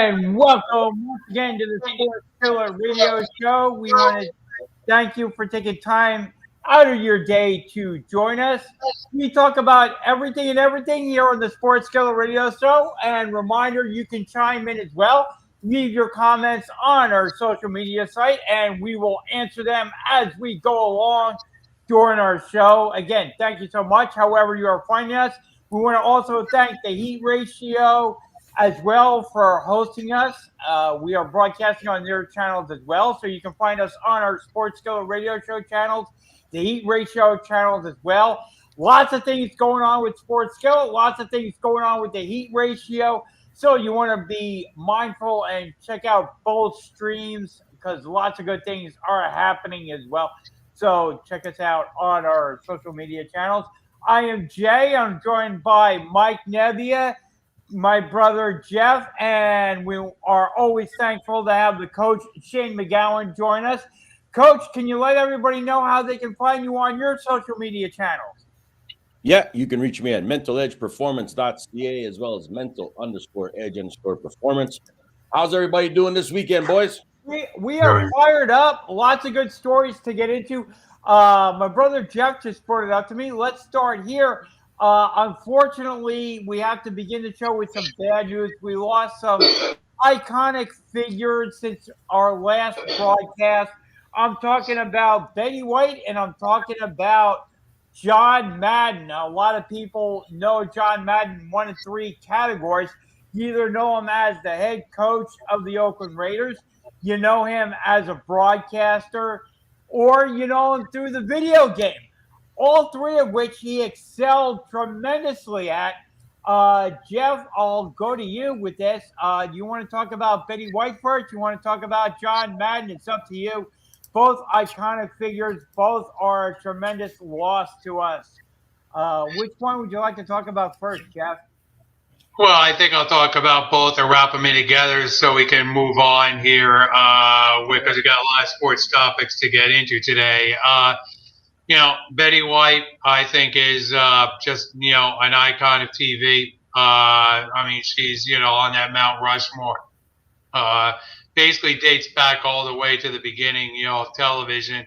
And welcome once again to the Sports Skillet Radio Show. We want to thank you for taking time out of your day to join us. We talk about everything and everything here on the Sports Skillet Radio Show. And reminder, you can chime in as well. Leave your comments on our social media site, and we will answer them as we go along during our show. Again, thank you so much. However, you are finding us. We want to also thank the Heat Ratio as well for hosting us. We are broadcasting on their channels as well, so you can find us on our Sports Skillet Radio Show channels, the Heat Ratio channels as well. Lots of things going on with Sports Skillet, lots of things going on with the Heat Ratio. So you want to be mindful and check out both streams because lots of good things are happening as well. So check us out on our social media channels. I am Jay. I'm joined by Mike Nebbia, my brother Jeff, and we are always thankful to have the coach Shane McGowan join us. Coach, can you let everybody know how they can find you on your social media channels? Yeah, you can reach me at mentaledgeperformance.ca as well as mental_edge_performance. How's everybody doing this weekend, boys? We are fired up. Lots of good stories to get into. My brother Jeff just brought it up to me. Let's start here. Unfortunately, we have to begin the show with some bad news. We lost some iconic figures since our last broadcast. I'm talking about Betty White, and I'm talking about John Madden. Now, a lot of people know John Madden in one of three categories. You either know him as the head coach of the Oakland Raiders, you know him as a broadcaster, or you know him through the video game. All three of which he excelled tremendously at. Jeff, I'll go to you with this. Do you want to talk about Betty White first? You want to talk about John Madden? It's up to you. Both iconic figures. Both are a tremendous loss to us. Which one would you like to talk about first, Jeff? Well, I think I'll talk about both and wrap them in together so we can move on here because we got a lot of sports topics to get into today. Betty White, I think, is just, an icon of TV. She's, on that Mount Rushmore. Basically dates back all the way to the beginning, of television.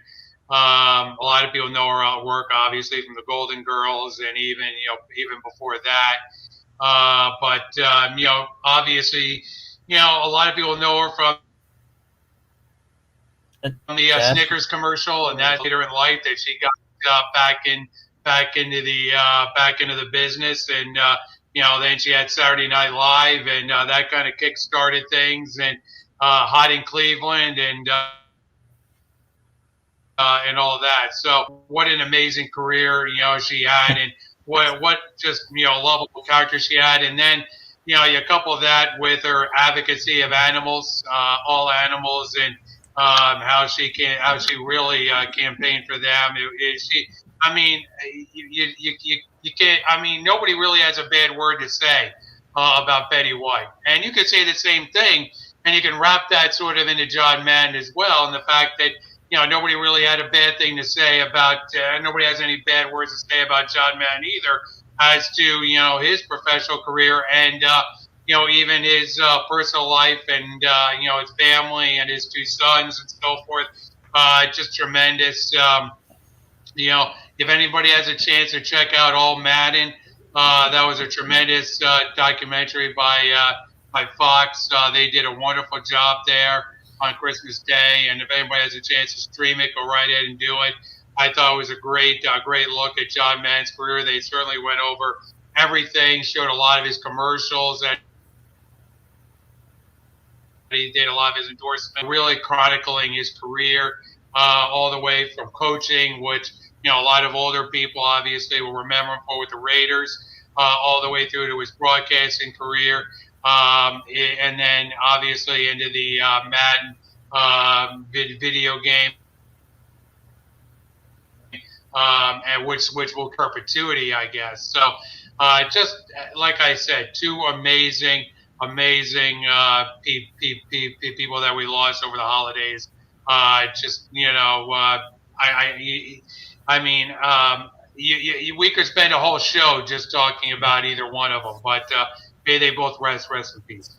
A lot of people know her artwork, obviously, from the Golden Girls and even before that. Obviously, a lot of people know her from the Snickers commercial, and that later in life that she got back into the business, and then she had Saturday Night Live, and that kind of kick-started things, and Hot in Cleveland, and all that. So what an amazing career she had, and what just lovable character she had, and then you couple that with her advocacy of animals, all animals, and how she really campaigned for them. You can't. Nobody really has a bad word to say about Betty White, and you could say the same thing, and you can wrap that sort of into John Madden as well, and the fact that nobody really had a bad thing to say about. Nobody has any bad words to say about John Madden either, as to his professional career and even his personal life and his family and his two sons and so forth. Just tremendous. If anybody has a chance to check out All Madden, that was a tremendous documentary by Fox. They did a wonderful job there on Christmas Day, and if anybody has a chance to stream it, go right ahead and do it. I thought it was a great look at John Madden's career. They certainly went over everything, showed a lot of his commercials, and he did a lot of his endorsements, really chronicling his career all the way from coaching, which a lot of older people obviously will remember him for with the Raiders, all the way through to his broadcasting career. And then obviously into the Madden video game, and which will perpetuity, I guess. So just like I said, two amazing people that we lost over the holidays. We could spend a whole show just talking about either one of them, but may they both rest in peace.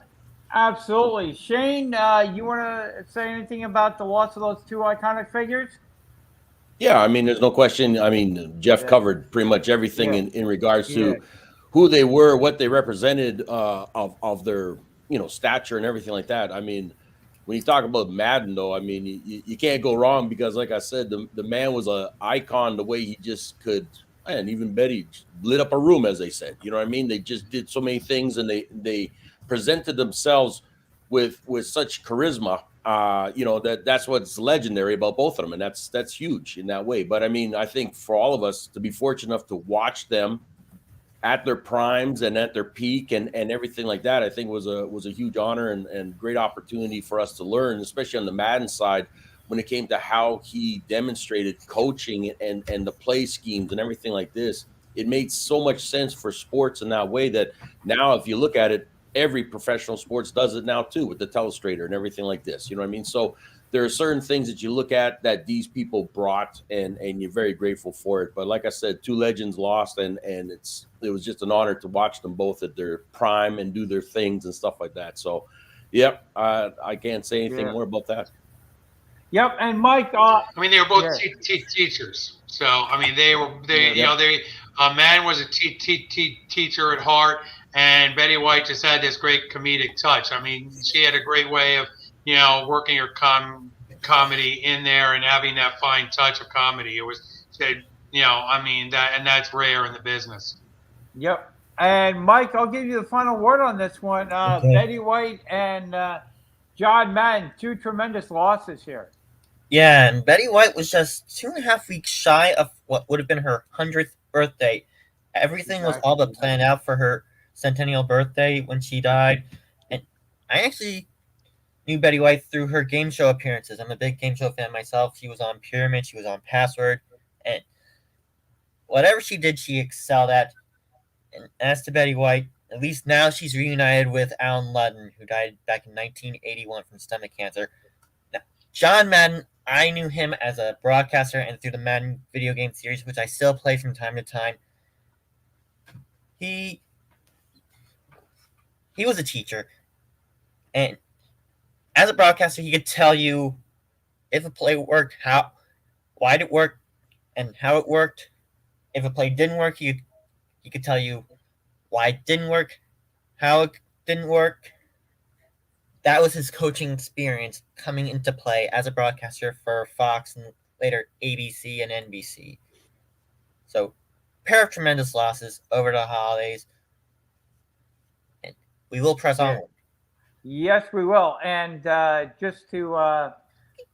Absolutely. Shane, you want to say anything about the loss of those two iconic figures? Yeah, I mean, there's no question. I mean, Jeff Yeah, covered pretty much everything yeah, in regards yeah, to who they were, what they represented, of their stature and everything like that. I mean, when you talk about Madden, though, I mean, you can't go wrong because, like I said, the man was a icon. The way he just could, and even Betty lit up a room, as they said. You know what I mean? They just did so many things, and they presented themselves with such charisma. That's what's legendary about both of them, and that's huge in that way. But I mean, I think for all of us to be fortunate enough to watch them at their primes and at their peak and everything like that, I think was a huge honor and great opportunity for us to learn, especially on the Madden side, when it came to how he demonstrated coaching and the play schemes and everything like this. It made so much sense for sports in that way that now, if you look at it, every professional sports does it now too, with the telestrator and everything like this. You know what I mean? So there are certain things that you look at that these people brought, and you're very grateful for it. But like I said, two legends lost, and it was just an honor to watch them both at their prime and do their things and stuff like that. So, yep, I can't say anything yeah. more about that. Yep. And Mike, I mean, they were both yeah, teachers. So I mean, they yeah, you Yep. know they man was a teacher at heart, and Betty White just had this great comedic touch. I mean, she had a great way of working her comedy in there and having that fine touch of comedy. It was said, I mean that's rare in the business. yep. And Mike, I'll give you the final word on this one. Okay. Betty White and John Madden, two tremendous losses here. Yeah, and Betty White was just 2.5 weeks shy of what would have been her 100th birthday. Everything was all but Exactly. planned out for her centennial birthday when she died. And I actually knew Betty White through her game show appearances. I'm a big game show fan myself. She was on Pyramid, she was on Password, and whatever she did, she excelled at. And as to Betty White, at least now she's reunited with Alan Ludden, who died back in 1981 from stomach cancer. Now, John Madden, I knew him as a broadcaster and through the Madden video game series, which I still play from time to time. He he was a teacher, and as a broadcaster, he could tell you if a play worked, why it worked, and how it worked. If a play didn't work, he could tell you why it didn't work, how it didn't work. That was his coaching experience coming into play as a broadcaster for Fox and later ABC and NBC. So, pair of tremendous losses over the holidays, and we will press Yeah. on. Yes, we will. And just to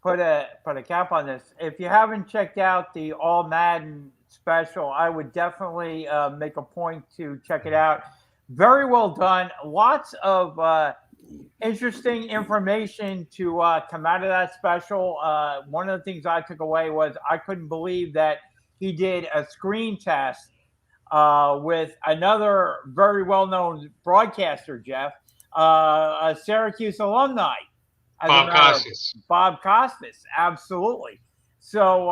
put a cap on this, if you haven't checked out the All Madden special, I would definitely make a point to check it out. Very well done. Lots of interesting information to come out of that special. One of the things I took away was I couldn't believe that he did a screen test with another very well known broadcaster, Jeff, a Syracuse alumni, as a Bob matter of Costas. Bob Costas. Absolutely. So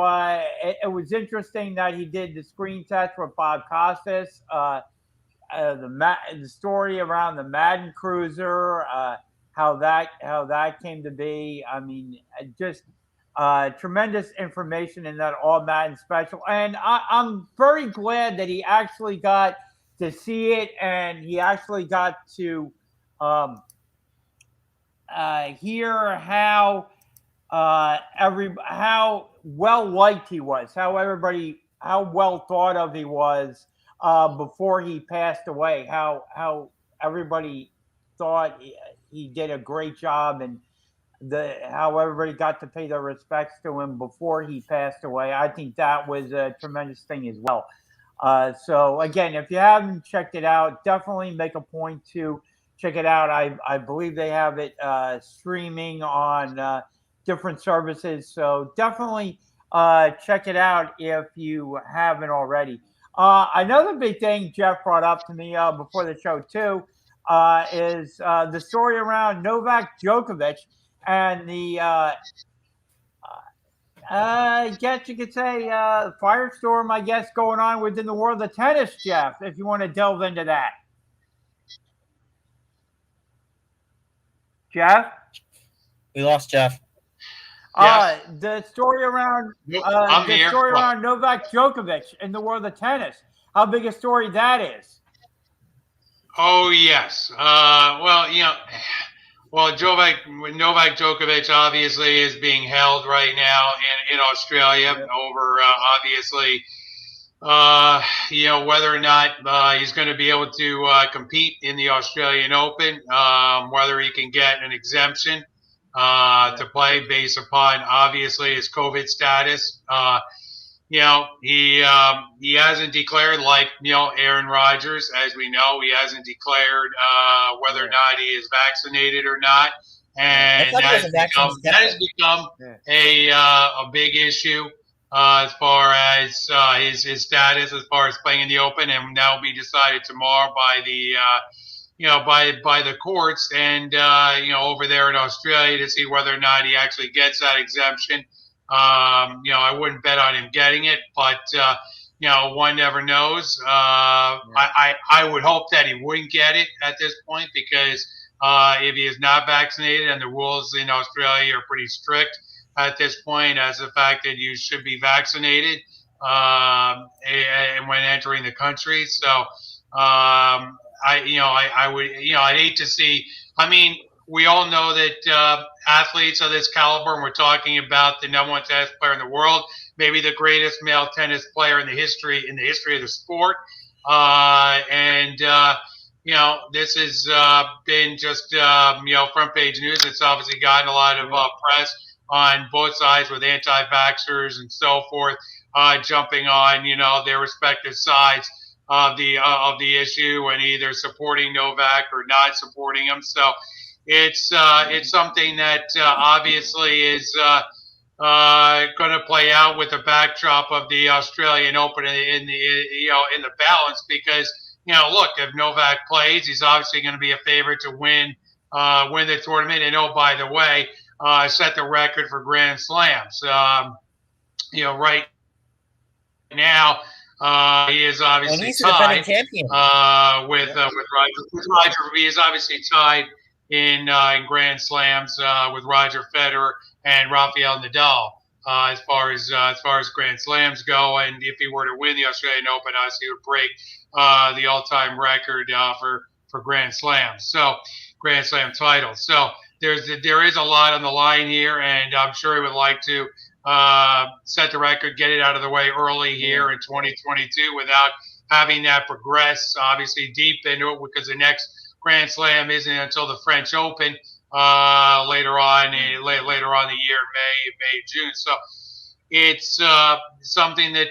it was interesting that he did the screen test with Bob Costas. The story around the Madden Cruiser, how that came to be. I mean, just tremendous information in that All Madden special, and I'm very glad that he actually got to see it, and he actually got to um, hear how well liked he was, how well thought of he was before he passed away, how everybody thought he did a great job, and the how everybody got to pay their respects to him before he passed away. I think that was a tremendous thing as well. So again, if you haven't checked it out, definitely make a point to check it out. I believe they have it streaming on different services. So definitely check it out if you haven't already. Another big thing Jeff brought up to me before the show too is the story around Novak Djokovic and the I guess you could say firestorm, I guess, going on within the world of tennis, Jeff, if you want to delve into that. Jeff? We lost Jeff. Yes. The story around I'm here. Novak Djokovic in the world of tennis. How big a story that is. Oh yes. Novak Djokovic obviously is being held right now in Australia over obviously whether or not he's going to be able to compete in the Australian Open, whether he can get an exemption to play based upon obviously his COVID status. He hasn't declared like Aaron Rodgers, as we know, he hasn't declared whether or not he is vaccinated or not, and that has become a big issue as far as his status as far as playing in the Open, and that will be decided tomorrow by the by the courts and over there in Australia to see whether or not he actually gets that exemption. I wouldn't bet on him getting it, but one never knows. I would hope that he wouldn't get it at this point because if he is not vaccinated, and the rules in Australia are pretty strict at this point, as the fact that you should be vaccinated and when entering the country. So I would hate to see. I mean, we all know that athletes of this caliber, and we're talking about the number one tennis player in the world, maybe the greatest male tennis player in the history of the sport, this has been just front page news. It's obviously gotten a lot of press on both sides with anti-vaxxers and so forth, jumping on their respective sides of the issue and either supporting Novak or not supporting him. So it's something that obviously is going to play out with the backdrop of the Australian Open in the balance, because look, if Novak plays, he's obviously going to be a favorite to win the tournament, and by the way, set the record for Grand Slams. Right now he is obviously tied with Roger. He is obviously tied in Grand Slams with Roger Federer and Rafael Nadal as far as Grand Slams go. And if he were to win the Australian Open, obviously he would break the all-time record for Grand Slams. So Grand Slam titles. So there is a lot on the line here, and I'm sure he would like to set the record, get it out of the way early here in 2022 without having that progress obviously deep into it, because the next Grand Slam isn't until the French Open later on the year, May, June. So it's something that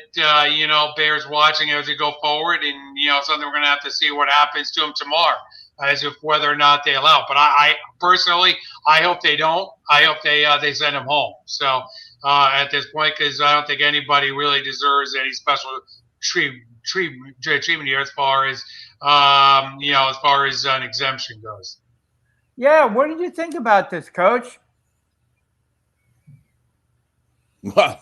bears watching as we go forward, and something we're going to have to see what happens to him tomorrow, as if whether or not they allow. But I personally, I hope they don't. I hope they send him home. So at this point, because I don't think anybody really deserves any special treatment here as far as an exemption goes. Yeah, what did you think about this, Coach? Well,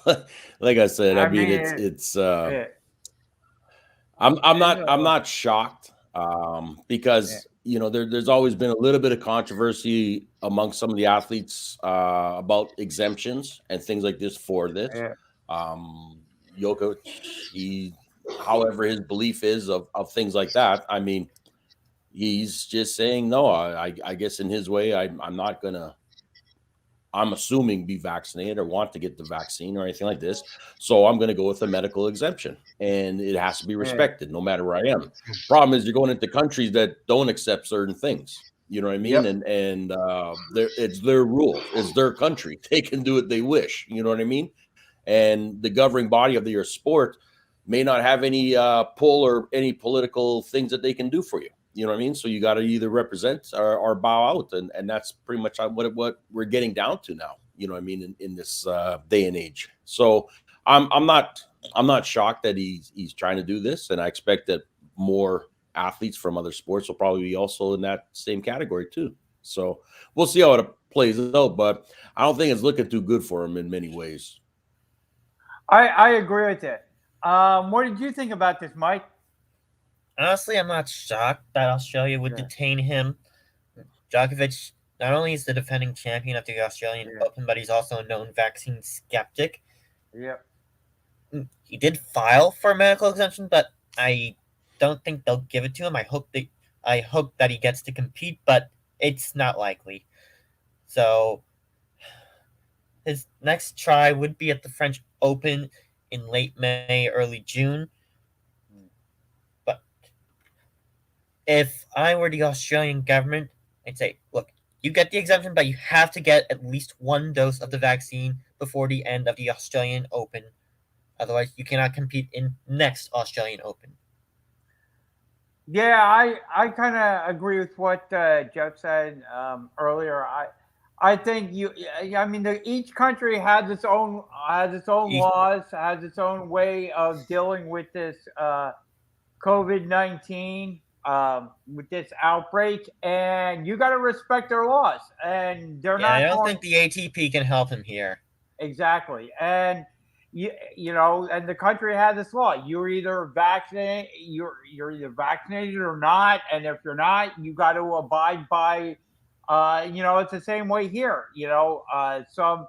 like I said, I mean it's I'm not shocked because there's always been a little bit of controversy amongst some of the athletes about exemptions and things like this for this. Djokovic, however his belief is of things like that, I mean, he's just saying no. I guess in his way, I'm assuming be vaccinated or want to get the vaccine or anything like this. So I'm going to go with a medical exemption, and it has to be respected no matter where I am. Problem is, you're going into countries that don't accept certain things. You know what I mean? Yep. And it's their rule. It's their country. They can do what they wish. You know what I mean? And the governing body of your sport may not have any pull or any political things that they can do for you. You know what I mean? So you got to either represent or bow out, and that's pretty much what we're getting down to now. You know what I mean? In this day and age. So I'm not shocked that he's trying to do this, and I expect that more athletes from other sports will probably be also in that same category too. So we'll see how it plays out, but I don't think it's looking too good for him in many ways. I agree with it. What did you think about this, Mike? Honestly, I'm not shocked that Australia would detain him. Djokovic not only is the defending champion of the Australian Open, but he's also a known vaccine skeptic. Yep. He did file for a medical exemption, but I don't think they'll give it to him. I hope that he gets to compete, but it's not likely. So his next try would be at the French Open in late May, early June. But if I were the Australian government, I'd say, look, you get the exemption, but you have to get at least one dose of the vaccine before the end of the Australian Open. Otherwise, you cannot compete in next Australian Open. Yeah, I kind of agree with what Jeff said earlier. I think I mean, each country has its own laws, has its own way of dealing with this COVID-19, with this outbreak, and you got to respect their laws. And they're not. I don't think the ATP can help him here. Exactly, and you know, and the country has this law. You're either vaccinated, you're either vaccinated or not, and if you're not, you got to abide by. You know, it's the same way here. You know, some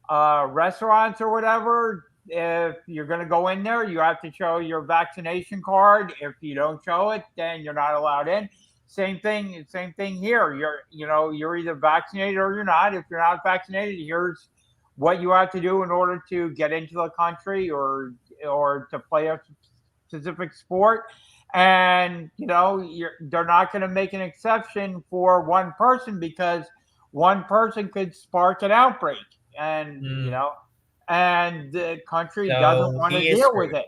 restaurants or whatever. If you're going to go in there, you have to show your vaccination card. If you don't show it, then you're not allowed in. Same thing here. You're either vaccinated or you're not. If you're not vaccinated, here's what you have to do in order to get into the country or to play a specific sport. And they're not going to make an exception for one person, because one person could spark an outbreak, and and the country doesn't want to deal with it.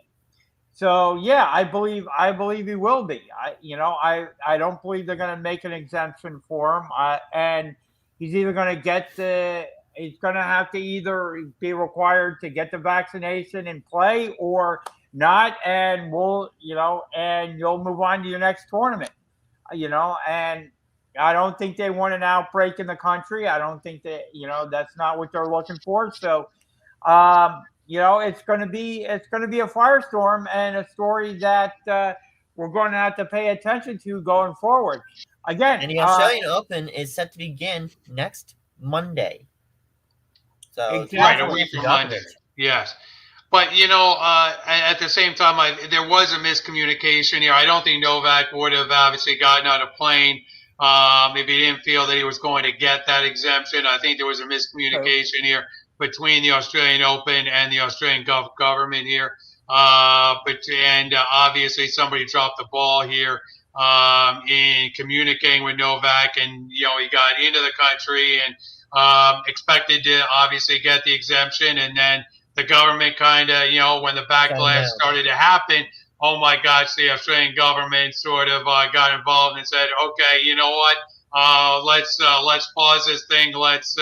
So yeah, I believe he will be. I don't believe they're going to make an exemption for him, and he's either going to he's going to have to either be required to get the vaccination and play, or not, and and you'll move on to your next tournament. And I don't think they want an outbreak in the country. I don't think that that's not what they're looking for. So, it's going to be a firestorm, and a story that we're going to have to pay attention to going forward. Again, and the Australian Open is set to begin next Monday. So exactly. Right, a week from Monday. Yes. But, at the same time, there was a miscommunication here. I don't think Novak would have obviously gotten on a plane if he didn't feel that he was going to get that exemption. I think there was a miscommunication here between the Australian Open and the Australian government here. And obviously somebody dropped the ball here in communicating with Novak, and, he got into the country and expected to obviously get the exemption, and then the government kind of, when the backlash started to happen, oh my gosh, the Australian government sort of got involved and said, okay, you know what, let's pause this thing. Let's,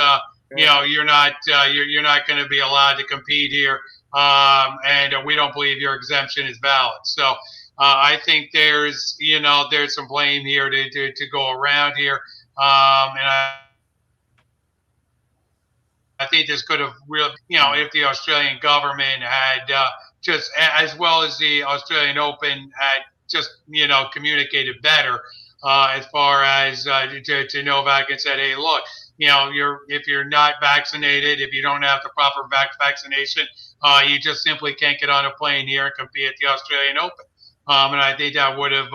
you're not going to be allowed to compete here, and we don't believe your exemption is valid. So I think there's some blame here to go around here, and I think this could have really, if the Australian government had just, as well as the Australian Open, had just, communicated better as far as to Novak and said, hey, look, if you're not vaccinated, if you don't have the proper vaccination, you just simply can't get on a plane here and compete at the Australian Open. And I think that would have,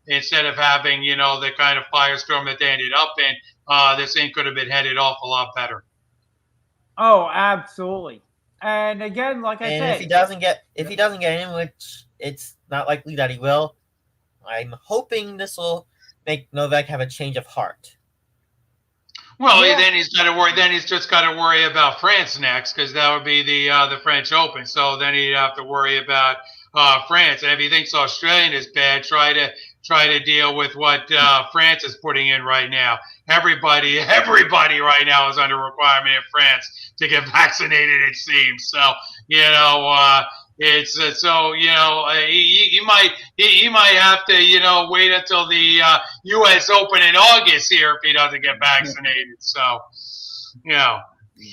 instead of having, the kind of firestorm that they ended up in, this thing could have been headed off a lot better. Oh, absolutely. And again, like I said, if he doesn't get in, which it's not likely that he will, I'm hoping this will make Novak have a change of heart. Well, then he's got to worry. Then he's just got to worry about France next, because that would be the French Open. So then he'd have to worry about France. And if he thinks Australian is bad, try to deal with what France is putting in right now. Everybody right now is under requirement in France to get vaccinated, it seems. So, it's so, he might have to, wait until the U.S. Open in August here if he doesn't get vaccinated. So,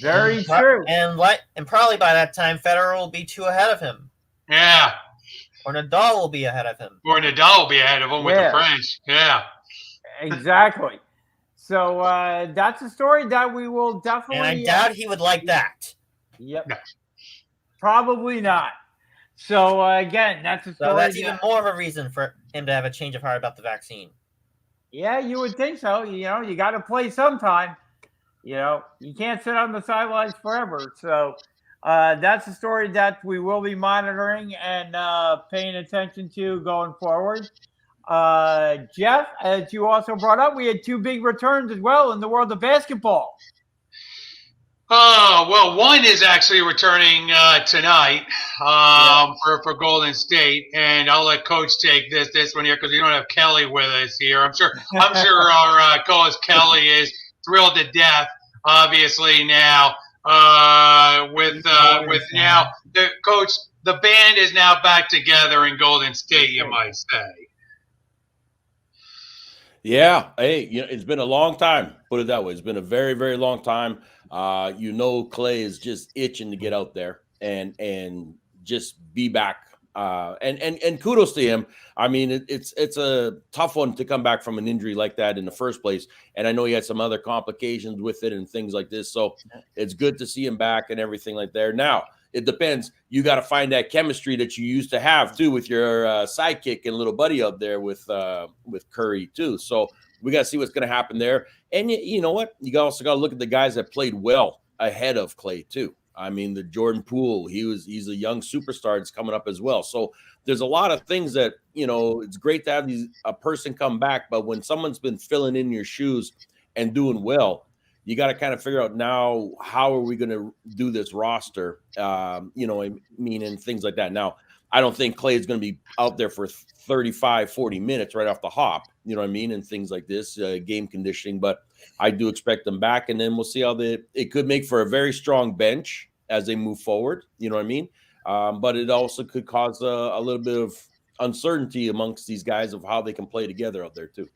very true. And probably by that time, Federer will be 2 ahead of him. Yeah. Or Nadal will be ahead of him. Or Nadal will be ahead of him with the French. Yeah. Exactly. So that's a story that we will definitely. And I doubt he would like that. Yep. No. Probably not. So again, that's a story. So that's even more of a reason for him to have a change of heart about the vaccine. Yeah, you would think so. You got to play sometime. You can't sit on the sidelines forever. So that's a story that we will be monitoring and paying attention to going forward. Jeff, as you also brought up, we had two big returns as well in the world of basketball. Oh, well, one is actually returning tonight for Golden State, and I'll let Coach take this one here because we don't have Kelly with us here. I'm sure our co-host Kelly is thrilled to death, obviously now with now the coach. The band is now back together in Golden State, you might say. Yeah, hey, it's been a long time. Put it that way. It's been a very, very long time. Clay is just itching to get out there and just be back. And kudos to him. I mean, it's a tough one to come back from an injury like that in the first place. And I know he had some other complications with it and things like this. So it's good to see him back and everything like that. Now, it depends. You got to find that chemistry that you used to have too with your sidekick and little buddy up there with Curry too. So we got to see what's going to happen there. And you know what? You also got to look at the guys that played well ahead of Clay too. I mean, the Jordan Poole, he's a young superstar that's coming up as well. So there's a lot of things that, it's great to have a person come back, but when someone's been filling in your shoes and doing well, you got to kind of figure out now, how are we going to do this roster? I mean, and things like that. Now, I don't think Clay is going to be out there for 35, 40 minutes right off the hop, you know what I mean? And things like this, game conditioning, but I do expect them back. And then we'll see how it could make for a very strong bench as they move forward, you know what I mean? But it also could cause a little bit of uncertainty amongst these guys of how they can play together out there too.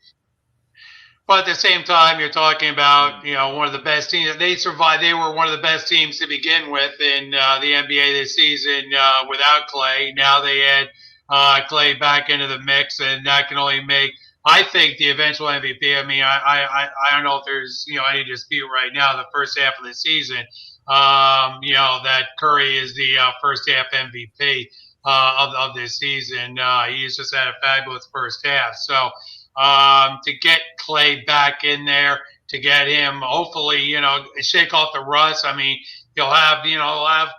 But at the same time, you're talking about, one of the best teams. They survived. They were one of the best teams to begin with in the NBA this season without Clay. Now they add Clay back into the mix, and that can only make, I think, the eventual MVP. I mean, I don't know if there's, any dispute right now, the first half of the season, that Curry is the first half MVP of this season. He's just had a fabulous first half. So, to get Clay back in there, to get him, hopefully, shake off the rust. I mean, he'll have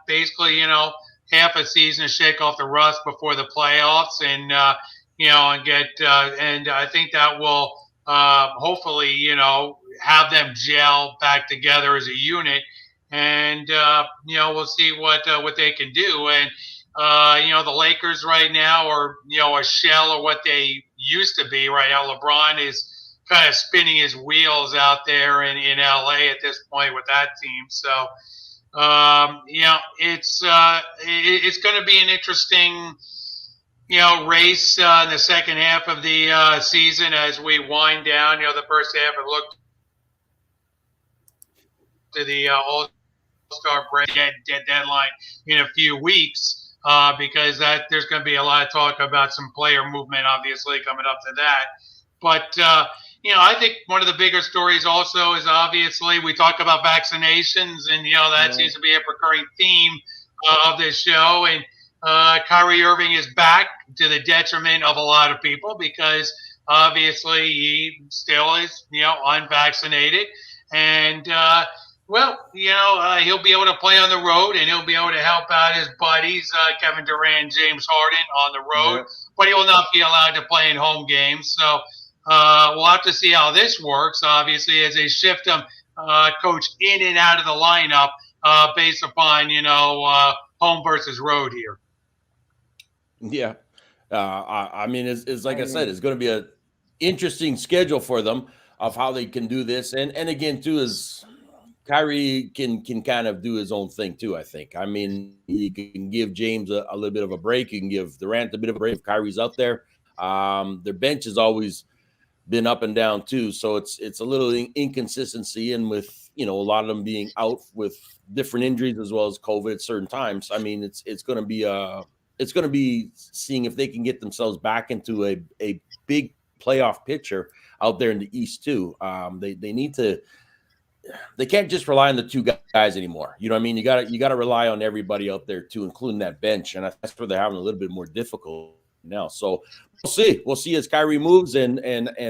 basically, half a season to shake off the rust before the playoffs, and and get, and I think that will hopefully, have them gel back together as a unit, and we'll see what they can do. And the Lakers right now are, a shell of what they used to be right now. LeBron is kind of spinning his wheels out there in LA at this point with that team. So, it's going to be an interesting, race in the second half of the season as we wind down. The first half, it looked to the All-Star break deadline in a few weeks. Because there's going to be a lot of talk about some player movement, obviously, coming up to that. But, I think one of the bigger stories also is obviously we talk about vaccinations, and, that seems to be a recurring theme of this show. And Kyrie Irving is back to the detriment of a lot of people because, obviously, he still is, unvaccinated. And, he'll be able to play on the road, and he'll be able to help out his buddies, Kevin Durant, James Harden, on the road. But he will not be allowed to play in home games. So we'll have to see how this works, obviously, as they shift him, coach, in and out of the lineup based upon, home versus road here. Yeah. I mean, it's like I said, it's going to be an interesting schedule for them of how they can do this. And again, too, is – Kyrie can kind of do his own thing too, I think. I mean, he can give James a little bit of a break. You can give Durant a bit of a break if Kyrie's out there. Their bench has always been up and down too, so it's a little inconsistency. And with a lot of them being out with different injuries as well as COVID at certain times, I mean, it's going to be seeing if they can get themselves back into a big playoff picture. out there in the East too. They need to. They can't just rely on the two guys anymore. You know what I mean? You got to rely on everybody out there too, including that bench. And that's where they're having a little bit more difficult now. So we'll see as Kyrie moves and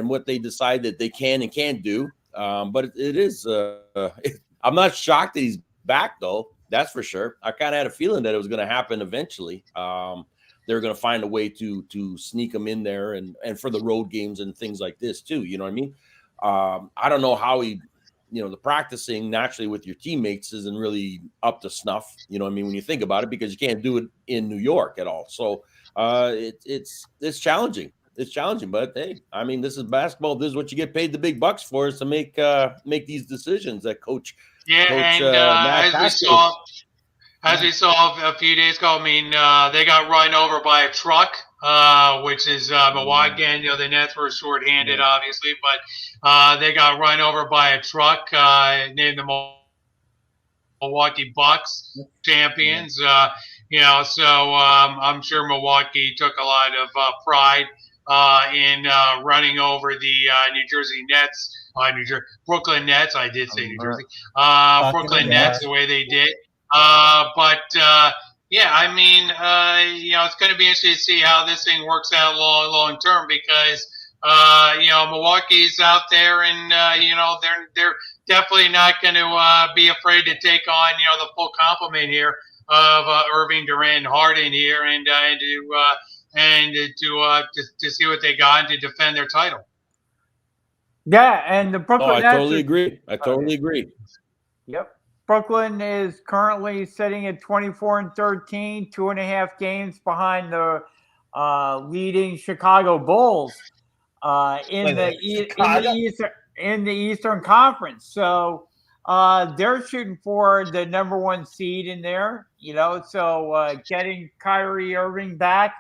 what they decide that they can and can't do. But it is. I'm not shocked that he's back though. That's for sure. I kind of had a feeling that it was going to happen eventually. They're going to find a way to sneak him in there and for the road games and things like this too. You know what I mean? I don't know how he. The practicing naturally with your teammates isn't really up to snuff, you know what I mean, when you think about it, because you can't do it in New York at all. So it's challenging. It's challenging, but hey, I mean, this is basketball. This is what you get paid the big bucks for, is to make these decisions that coach. Yeah, coach, and as we saw a few days ago, I mean, they got run over by a truck, which is Milwaukee. And, the Nets were shorthanded, obviously, but they got run over by a truck named the Milwaukee Bucks champions. So I'm sure Milwaukee took a lot of pride in running over the New Jersey Nets, Brooklyn Nets. I did say New Jersey, Brooklyn Nets, the way they did. Yeah, I mean, it's going to be interesting to see how this thing works out long term, because Milwaukee's out there, and they're definitely not going to be afraid to take on the full complement here of Irving, Durant, and Harden here, and to see what they got and to defend their title. Yeah, and the Brooklyn Nets. I totally agree. Yep. Brooklyn is currently sitting at 24-13, 2.5 games behind the leading Chicago Bulls in the Eastern Conference. So they're shooting for the number 1 seed in there. So getting Kyrie Irving back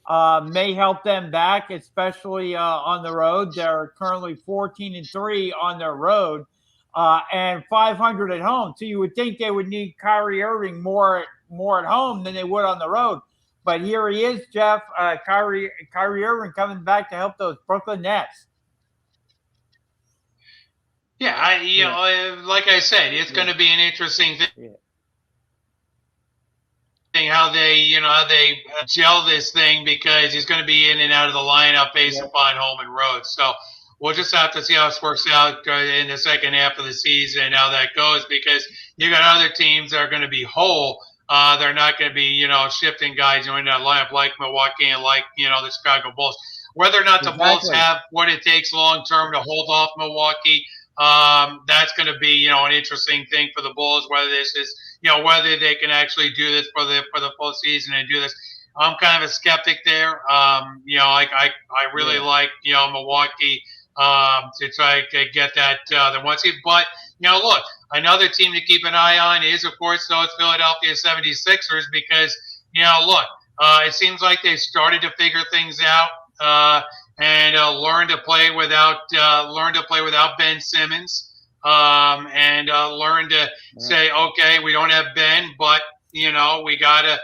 may help them back, especially on the road. They're currently 14-3 on their road. And 500 at home. So you would think they would need Kyrie Irving more at home than they would on the road. But here he is, Jeff, Kyrie Irving coming back to help those Brooklyn Nets. Yeah, like I said, it's going to be an interesting thing. How they gel this thing, because he's going to be in and out of the lineup based upon home and road. So we'll just have to see how this works out in the second half of the season, how that goes, because you got other teams that are going to be whole. They're not going to be, shifting guys in that lineup like Milwaukee and like, the Chicago Bulls. Whether or not the Bulls have what it takes long term to hold off Milwaukee, that's going to be, an interesting thing for the Bulls. Whether this is, whether they can actually do this for the full season and do this. I'm kind of a skeptic there. I really like, Milwaukee. To try to get that the 1 seed. But, look, another team to keep an eye on is, of course, it's Philadelphia 76ers, because, it seems like they've started to figure things out and learn to play without Ben Simmons, and learn to say, okay, we don't have Ben, but, we got to,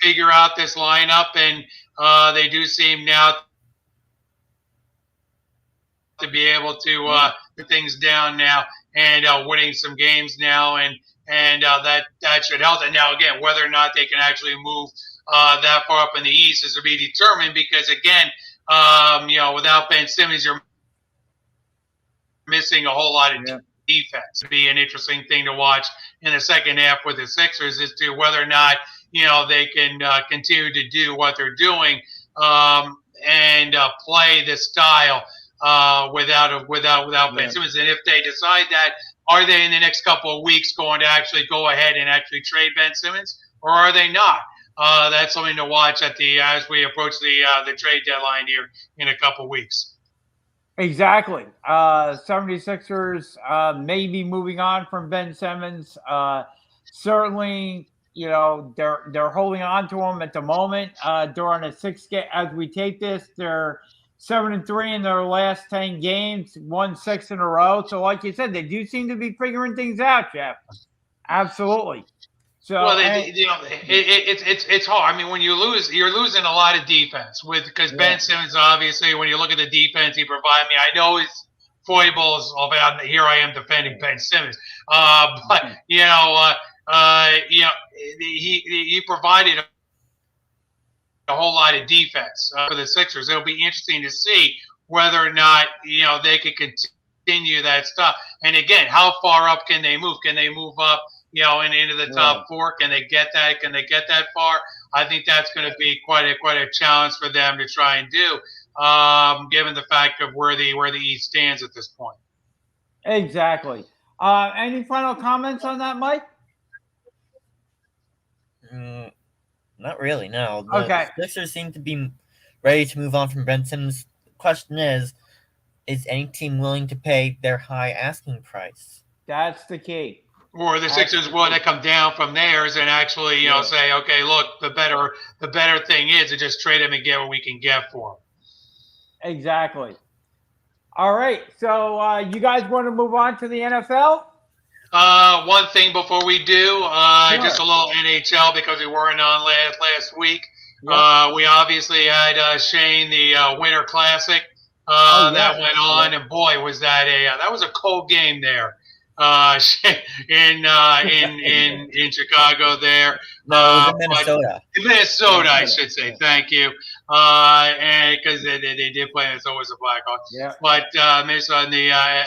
figure out this lineup. And they do seem now to be able to put things down now, and winning some games now, and that should help. And now again, whether or not they can actually move that far up in the East is to be determined, because again, without Ben Simmons, you're missing a whole lot of defense. It'd be an interesting thing to watch in the second half with the Sixers as to whether or not they can continue to do what they're doing and play the style without Ben Simmons. And if they decide that, are they in the next couple of weeks going to actually go ahead and actually trade Ben Simmons, or are they not? That's something to watch as we approach the trade deadline here in a couple of weeks. Exactly. 76ers may be moving on from Ben Simmons. Certainly, they're holding on to him at the moment. During a 6 game, as we take this, they're 7-3 in their last 10 games, won 6 in a row. So, like you said, they do seem to be figuring things out, Jeff. Absolutely. So, Well, it's hard. I mean, when you lose, you're losing a lot of defense because Ben Simmons, obviously, when you look at the defense he provided me, I know his foibles. Here I am defending Ben Simmons, but he provided a whole lot of defense for the Sixers. It'll be interesting to see whether or not they could continue that stuff. And again, how far up can they move? Can they move up? And into the top four? Can they get that? Can they get that far? I think that's going to be quite a challenge for them to try and do, given the fact of where the East stands at this point. Exactly. Any final comments on that, Mike? Not really. No. Okay. The Sixers seem to be ready to move on from Ben Simmons. The question is any team willing to pay their high asking price? That's the key. Or the Sixers want to come down from theirs and actually, say, okay, look, the better thing is to just trade him and get what we can get for him. Exactly. All right. So you guys want to move on to the NFL? One thing before we do, just a little NHL because we weren't on last week. Yep. We obviously had Shane the Winter Classic that went on, and boy, was that was a cold game there. In Chicago there. No, it was in Minnesota. In Minnesota, I should say. Thank you. And because they did play Minnesota as a Blackhawks. Yeah. But Minnesota and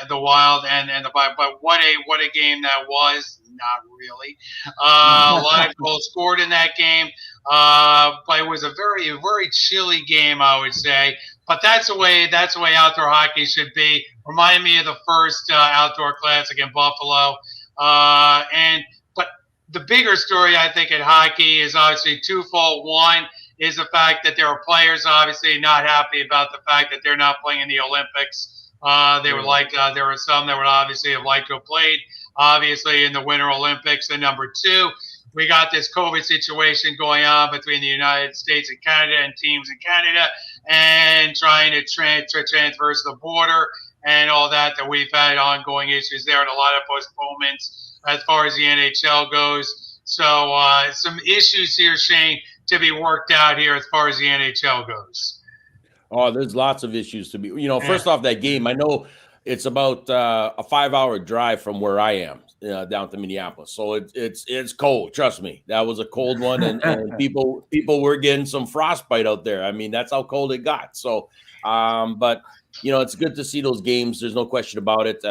the Wild and the but what a game that was. Not really. A lot of goals scored in that game. But it was a very, very chilly game, I would say. But that's the way outdoor hockey should be. Remind me of the first outdoor classic in Buffalo. But the bigger story, I think, in hockey is obviously twofold. One is the fact that there are players obviously not happy about the fact that they're not playing in the Olympics. There were some that would obviously have liked to have played, obviously, in the Winter Olympics. And number two, we got this COVID situation going on between the United States and Canada and teams in Canada and trying to transverse the border and all that we've had ongoing issues there and a lot of postponements as far as the NHL goes. So some issues here, Shane, to be worked out here as far as the NHL goes. Oh, there's lots of issues to be, first off, that game, I know it's about a 5-hour drive from where I am down to Minneapolis. So it's cold. Trust me. That was a cold one. And people were getting some frostbite out there. I mean, that's how cold it got. So, but it's good to see those games. There's no question about it.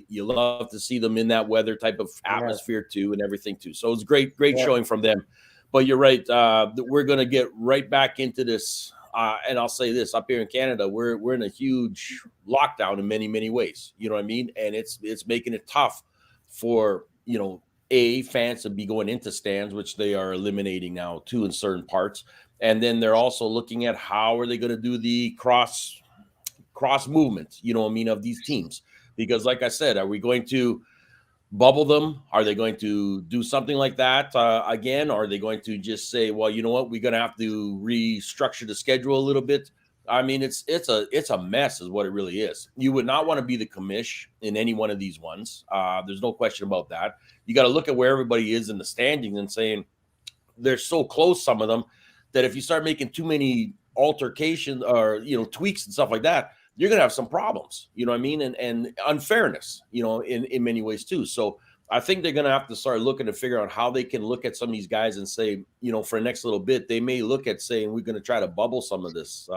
You love to see them in that weather type of atmosphere too and everything too. So it's great showing from them. But you're right. We're going to get right back into this. And I'll say this, up here in Canada, we're in a huge lockdown in many, many ways. You know what I mean? And it's making it tough for, fans to be going into stands, which they are eliminating now too in certain parts. And then they're also looking at how are they going to do the cross movement, of these teams. Because like I said, are we going to bubble them? Are they going to do something like that again? Or are they going to just say, well, you know what, we're going to have to restructure the schedule a little bit? I mean, it's a mess is what it really is. You would not want to be the commish in any one of these ones. There's no question about that. You got to look at where everybody is in the standings and saying they're so close, some of them, that if you start making too many altercations or, tweaks and stuff like that, you're going to have some problems, you know what I mean? And unfairness, in many ways too. So I think they're going to have to start looking to figure out how they can look at some of these guys and say, for the next little bit, they may look at saying, we're going to try to bubble some of this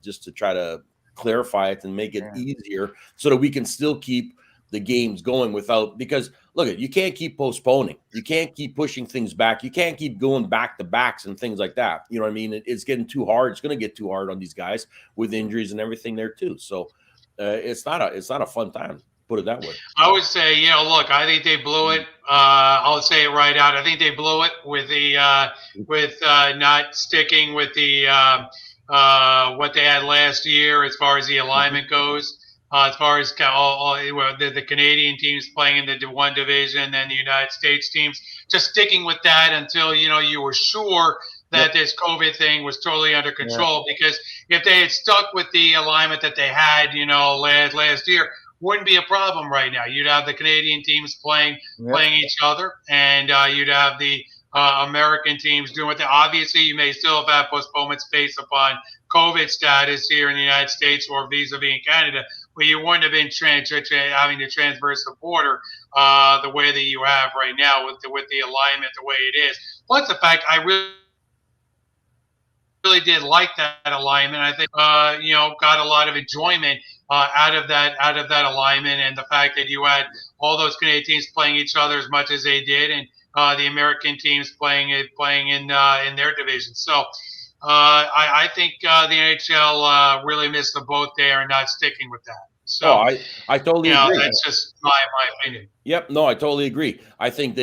just to try to clarify it and make it easier so that we can still keep the games going because look, you can't keep postponing. You can't keep pushing things back. You can't keep going back to backs and things like that. You know what I mean? It's getting too hard. It's going to get too hard on these guys with injuries and everything there too. So it's not a fun time. Put it that way. I would say, look, I think they blew it. I'll say it right out. I think they blew it with the not sticking with the what they had last year as far as the alignment goes. As far as the Canadian teams playing in the one division and the United States teams, just sticking with that until, you were sure that this COVID thing was totally under control. Because if they had stuck with the alignment that they had, last year, wouldn't be a problem right now. You'd have the Canadian teams playing each other, and you'd have the American teams doing what they obviously you may still have had postponements based upon COVID status here in the United States or vis-a-vis in Canada, but you wouldn't have been having to transverse the border the way that you have right now with the alignment the way it is. Plus the fact I really did like that alignment. I think got a lot of enjoyment out of that alignment, and the fact that you had all those Canadian teams playing each other as much as they did, and the American teams playing in their division. So I think the NHL really missed the boat there and not sticking with that. So I totally agree. That's just my opinion. Yep, no, I totally agree. I think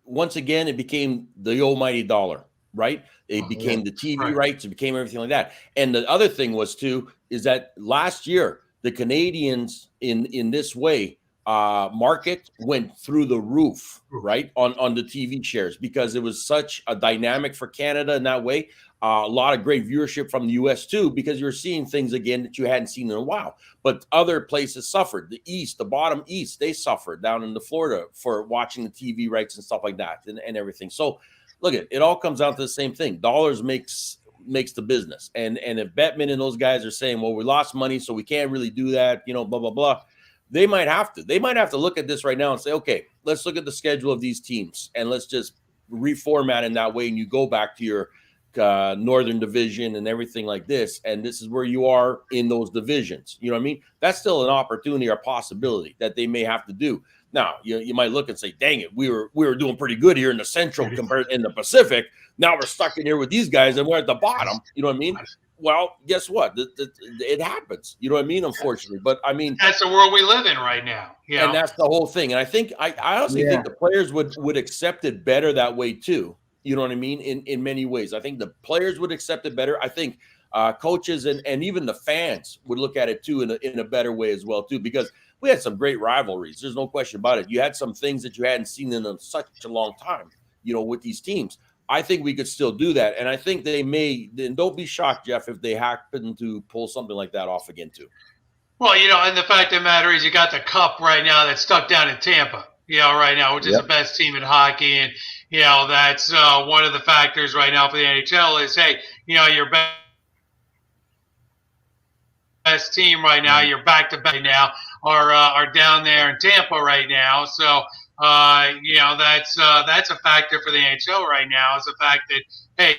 once again it became the almighty dollar, right? It became the TV rights, it became everything like that. And the other thing was too is that last year the Canadians in this way market went through the roof, right, on the TV shares because it was such a dynamic for Canada in that way. A lot of great viewership from the U.S. too, because you're seeing things again that you hadn't seen in a while. But other places suffered. The East, the bottom East, they suffered down in the Florida for watching the TV rights and stuff like that and everything. So look, it all comes down to the same thing. Dollars makes the business. And if Bettman and those guys are saying, well, we lost money, so we can't really do that, blah, blah, blah. They might have to. They might have to look at this right now and say, okay, let's look at the schedule of these teams and let's just reformat in that way. And you go back to your Northern Division and everything like this. And this is where you are in those divisions. You know what I mean? That's still an opportunity or possibility that they may have to do. Now, you might look and say, dang it, we were doing pretty good here in the Central compared in the Pacific. Now we're stuck in here with these guys and we're at the bottom. You know what I mean? Well, guess what? It happens. You know what I mean? Unfortunately. But I mean, that's the world we live in right now. Yeah. And that's the whole thing. And I think I honestly think the players would accept it better that way too. You know what I mean? In many ways. I think the players would accept it better. I think coaches and even the fans would look at it too in a better way as well too, because we had some great rivalries. There's no question about it. You had some things that you hadn't seen in such a long time, with these teams. I think we could still do that. And I think they may, then don't be shocked, Jeff, if they happen to pull something like that off again too. Well, and the fact of the matter is you got the Cup right now that's stuck down in Tampa, right now, which is the best team in hockey. And, that's one of the factors right now for the NHL is, hey, your best team right now, you're back-to-back right now, are down there in Tampa right now. So, that's a factor for the NHL right now is the fact that, hey,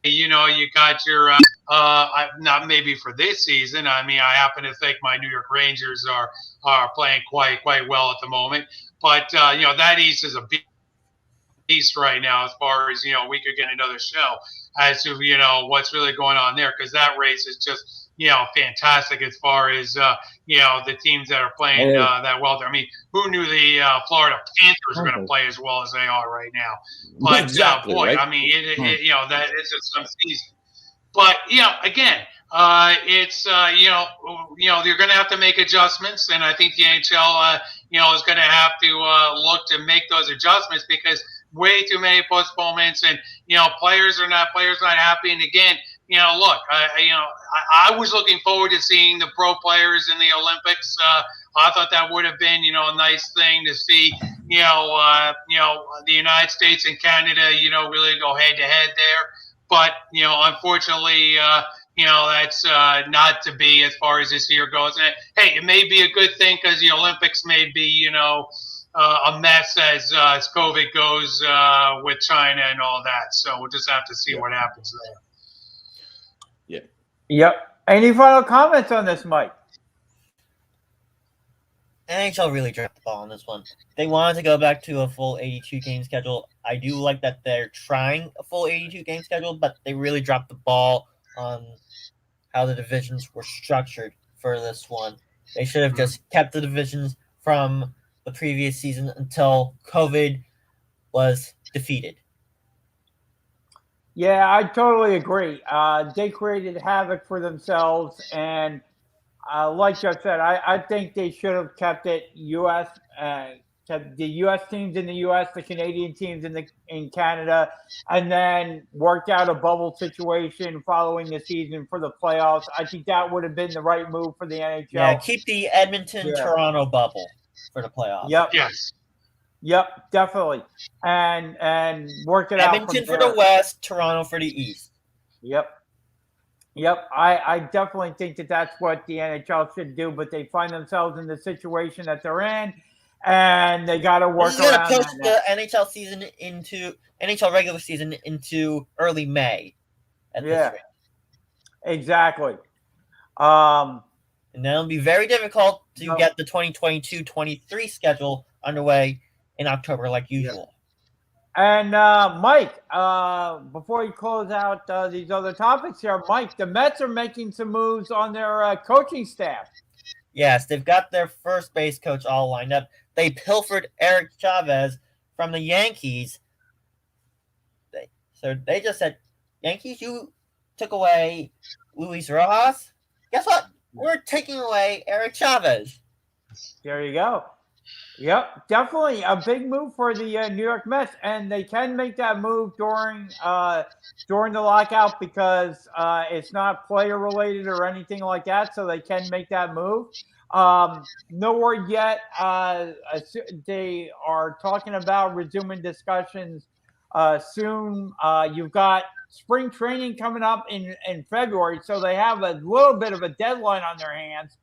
you got your not maybe for this season. I mean, I happen to think my New York Rangers are playing quite well at the moment. But that East is a beast right now as far as we could get another show as to what's really going on there because that race is just fantastic as far as the teams that are playing that well there. I mean, who knew the Florida Panthers are going to play as well as they are right now? But exactly, boy, right? I mean, that is just some season. But again, it's you're going to have to make adjustments, and I think the NHL is going to have to look to make those adjustments because way too many postponements, and players are not happy. And again, look, I was looking forward to seeing the pro players in the Olympics. I thought that would have been a nice thing to see. The United States and Canada, really go head to head there. But unfortunately, that's not to be as far as this year goes. And hey, it may be a good thing because the Olympics may be, a mess as COVID goes with China and all that. So we'll just have to see what happens there. Yep. Any final comments on this, Mike? NHL really dropped the ball on this one. They wanted to go back to a full 82 game schedule. I do like that they're trying a full 82 game schedule, but they really dropped the ball on how the divisions were structured for this one. They should have just kept the divisions from the previous season until COVID was defeated. Yeah, I totally agree. They created havoc for themselves, and like Jeff said, I think they should have kept it U.S. Kept the U.S. teams in the U.S., the Canadian teams in Canada, and then worked out a bubble situation following the season for the playoffs. I think that would have been the right move for the NHL. Yeah, keep the Edmonton-Toronto bubble for the playoffs. Yep. Yes. Yep, definitely, and work it out from Edmonton for there. the West, Toronto for the East. Yep. Yep, I definitely think that that's what the NHL should do, but they find themselves in the situation that they're in, and they got to This work is going to around push that. the NHL regular season into early May. At this rate. Exactly. And then it'll be very difficult to get the 2022-23 schedule underway in October like usual. And Mike, before you close out these other topics here, Mike, the Mets are making some moves on their coaching staff. Yes, they've got their first base coach all lined up. They pilfered Eric Chavez from the Yankees. So they just said, Yankees, you took away Luis Rojas. Guess what? We're taking away Eric Chavez. There you go. Yep, definitely a big move for the New York Mets, and they can make that move during the lockout because it's not player related or anything like that, so they can make that move. No word yet. They are talking about resuming discussions soon. You've got spring training coming up in February, so they have a little bit of a deadline on their hands,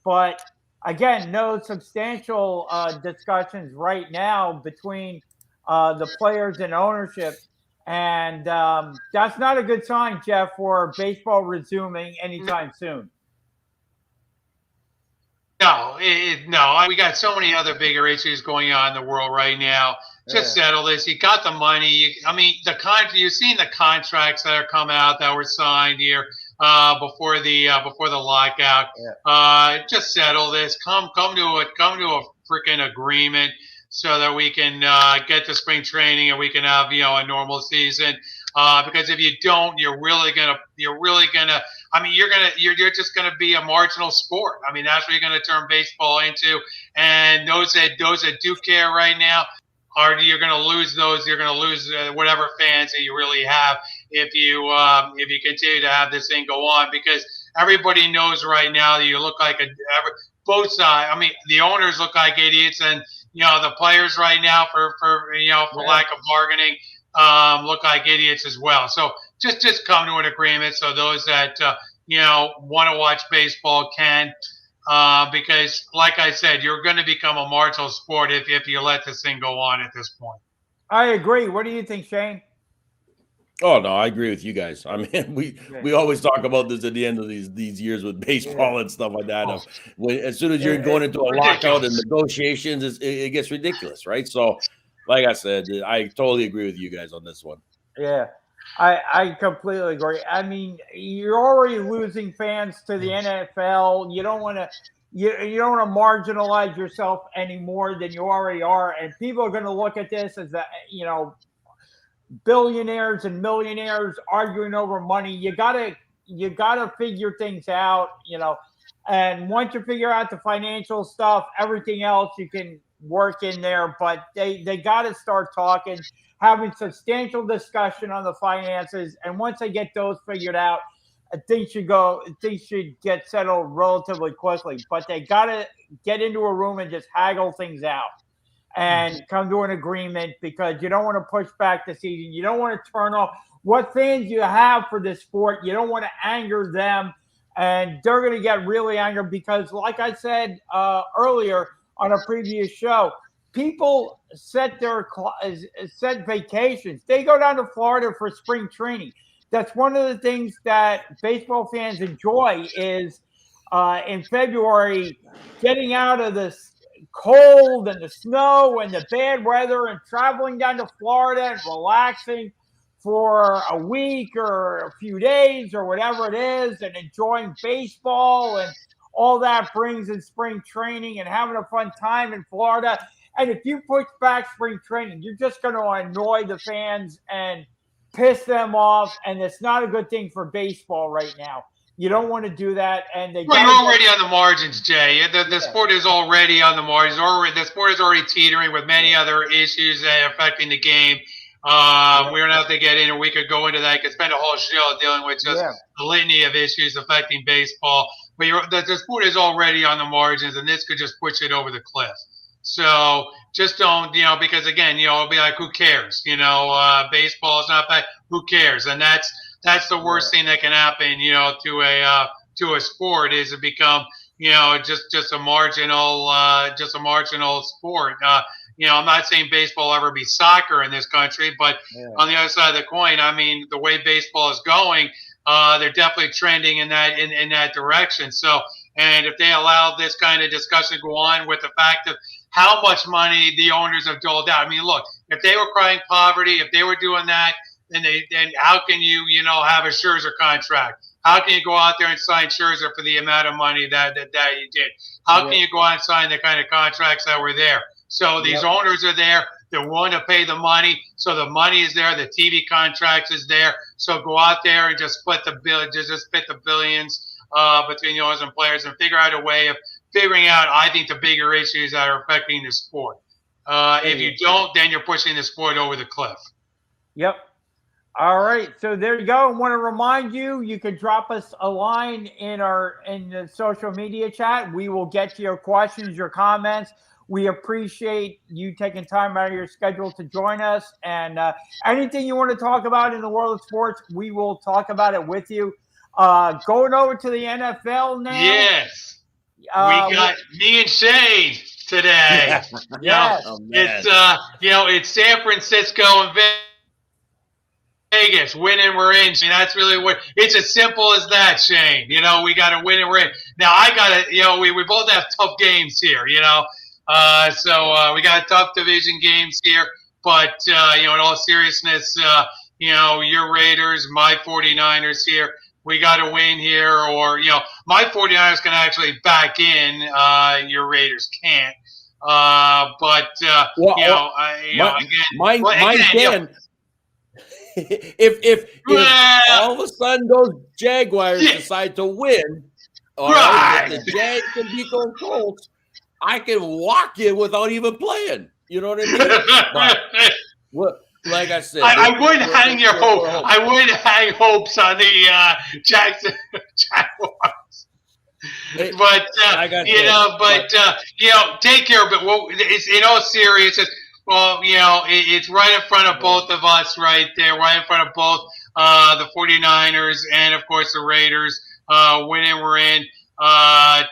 but again, no substantial discussions right now between the players and ownership. And that's not a good sign, Jeff, for baseball resuming anytime soon. No, we got so many other bigger issues going on in the world right now. Just settle this. You got the money. You've seen the contracts that are coming out that were signed here before the lockout. Just settle this. Come to a freaking agreement so that we can get to spring training and we can have a normal season. Because if you don't, you're just gonna be a marginal sport. I mean, that's what you're gonna turn baseball into. And those that do care right now, you're gonna lose those. You're gonna lose whatever fans that you really have if you continue to have this thing go on, because everybody knows right now that you look like both sides. I mean, the owners look like idiots, and the players right now for lack of bargaining look like idiots as well. So just come to an agreement so those that want to watch baseball can, because like I said, you're going to become a marginal sport if you let this thing go on at this point. I agree. What do you think, Shane? Oh no, I agree with you guys. I mean, we always talk about this at the end of these years with baseball and stuff like that. As soon as you're going into a lockout and negotiations, it gets ridiculous, right? So, like I said, I totally agree with you guys on this one. Yeah, I completely agree. I mean, you're already losing fans to the NFL. You don't want to. You don't want to marginalize yourself any more than you already are, and people are going to look at this as billionaires and millionaires arguing over money. You gotta figure things out, and once you figure out the financial stuff, everything else you can work in there. But they got to start talking, having substantial discussion on the finances, and once they get those figured out, things should get settled relatively quickly. But they got to get into a room and just haggle things out and come to an agreement, because you don't want to push back the season. You don't want to turn off what fans you have for this sport. You don't want to anger them, and they're going to get really angry because, like I said earlier on a previous show, people set vacations. They go down to Florida for spring training. That's one of the things that baseball fans enjoy is in February, getting out of this cold and the snow and the bad weather and traveling down to Florida and relaxing for a week or a few days or whatever it is, and enjoying baseball and all that brings in spring training and having a fun time in Florida. And if you push back spring training, you're just going to annoy the fans and piss them off, and it's not a good thing for baseball right now. You don't want to do that, and you're already on the margins, Jay. The sport is already on the margins. The sport is already teetering with many other issues that are affecting the game. We don't have to get in, or we could go into that. I could spend a whole show dealing with just a litany of issues affecting baseball. But the sport is already on the margins, and this could just push it over the cliff. So just don't, because again, it'll be like, who cares? Baseball is not bad. Who cares? And that's the worst thing that can happen, to a sport is to become, just a marginal sport. I'm not saying baseball will ever be soccer in this country, but on the other side of the coin, I mean, the way baseball is going, they're definitely trending in that direction. So, and if they allow this kind of discussion to go on with the fact of how much money the owners have doled out. I mean, look, if they were crying poverty, if they were doing that, then how can you, have a Scherzer contract? How can you go out there and sign Scherzer for the amount of money that you did? How can you go out and sign the kind of contracts that were there? So these owners are there. They're willing to pay the money. So the money is there. The TV contracts is there. So go out there and just split the billions between the owners and players and figure out a way of figuring out, I think, the bigger issues that are affecting the sport. If you don't, then you're pushing the sport over the cliff. Yep. All right. So there you go. I want to remind you, you can drop us a line in the social media chat. We will get to your questions, your comments. We appreciate you taking time out of your schedule to join us. And anything you want to talk about in the world of sports, we will talk about it with you. Going over to the NFL now. Yes. We got me and Shane today. Yes. It's San Francisco and Vegas. Win and we're in. That's really what it's as simple as that, Shane. We got to win and we're in. Now I got to, we both have tough games here, so we got tough division games here. But, in all seriousness, your Raiders, my 49ers here. We got to win here, or, my 49ers can actually back in. Your Raiders can't. Mine can. If all of a sudden those Jaguars decide to win, all right, the Jags can beat those Colts, I can walk in without even playing. You know what I mean? But, like I said, I wouldn't hang your hope. I wouldn't hang hopes on the Jaguars. Take care of it. Well, it's in all seriousness. Well, it's right in front of both of us, right there, right in front of both the 49ers and of course the Raiders. Win and we're in.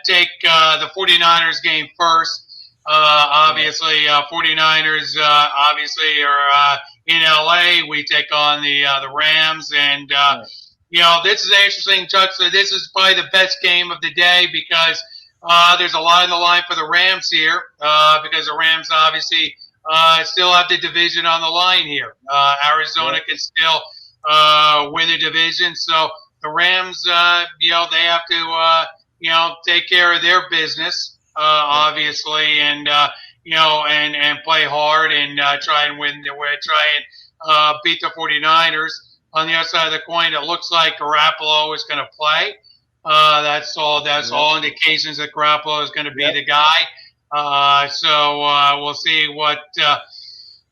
Take the 49ers game first. Obviously, 49ers obviously are in LA. We take on the Rams, and this is an interesting juxtaposition. This is probably the best game of the day because there's a lot on the line for the Rams here because the Rams obviously still have the division on the line here. Arizona can still win the division, so the Rams, they have to take care of their business. Obviously, and and play hard and try and win beat the 49ers. On the other side of the coin, it looks like Garoppolo is going to play. That's all indications that Garoppolo is going to be the guy. So we'll see what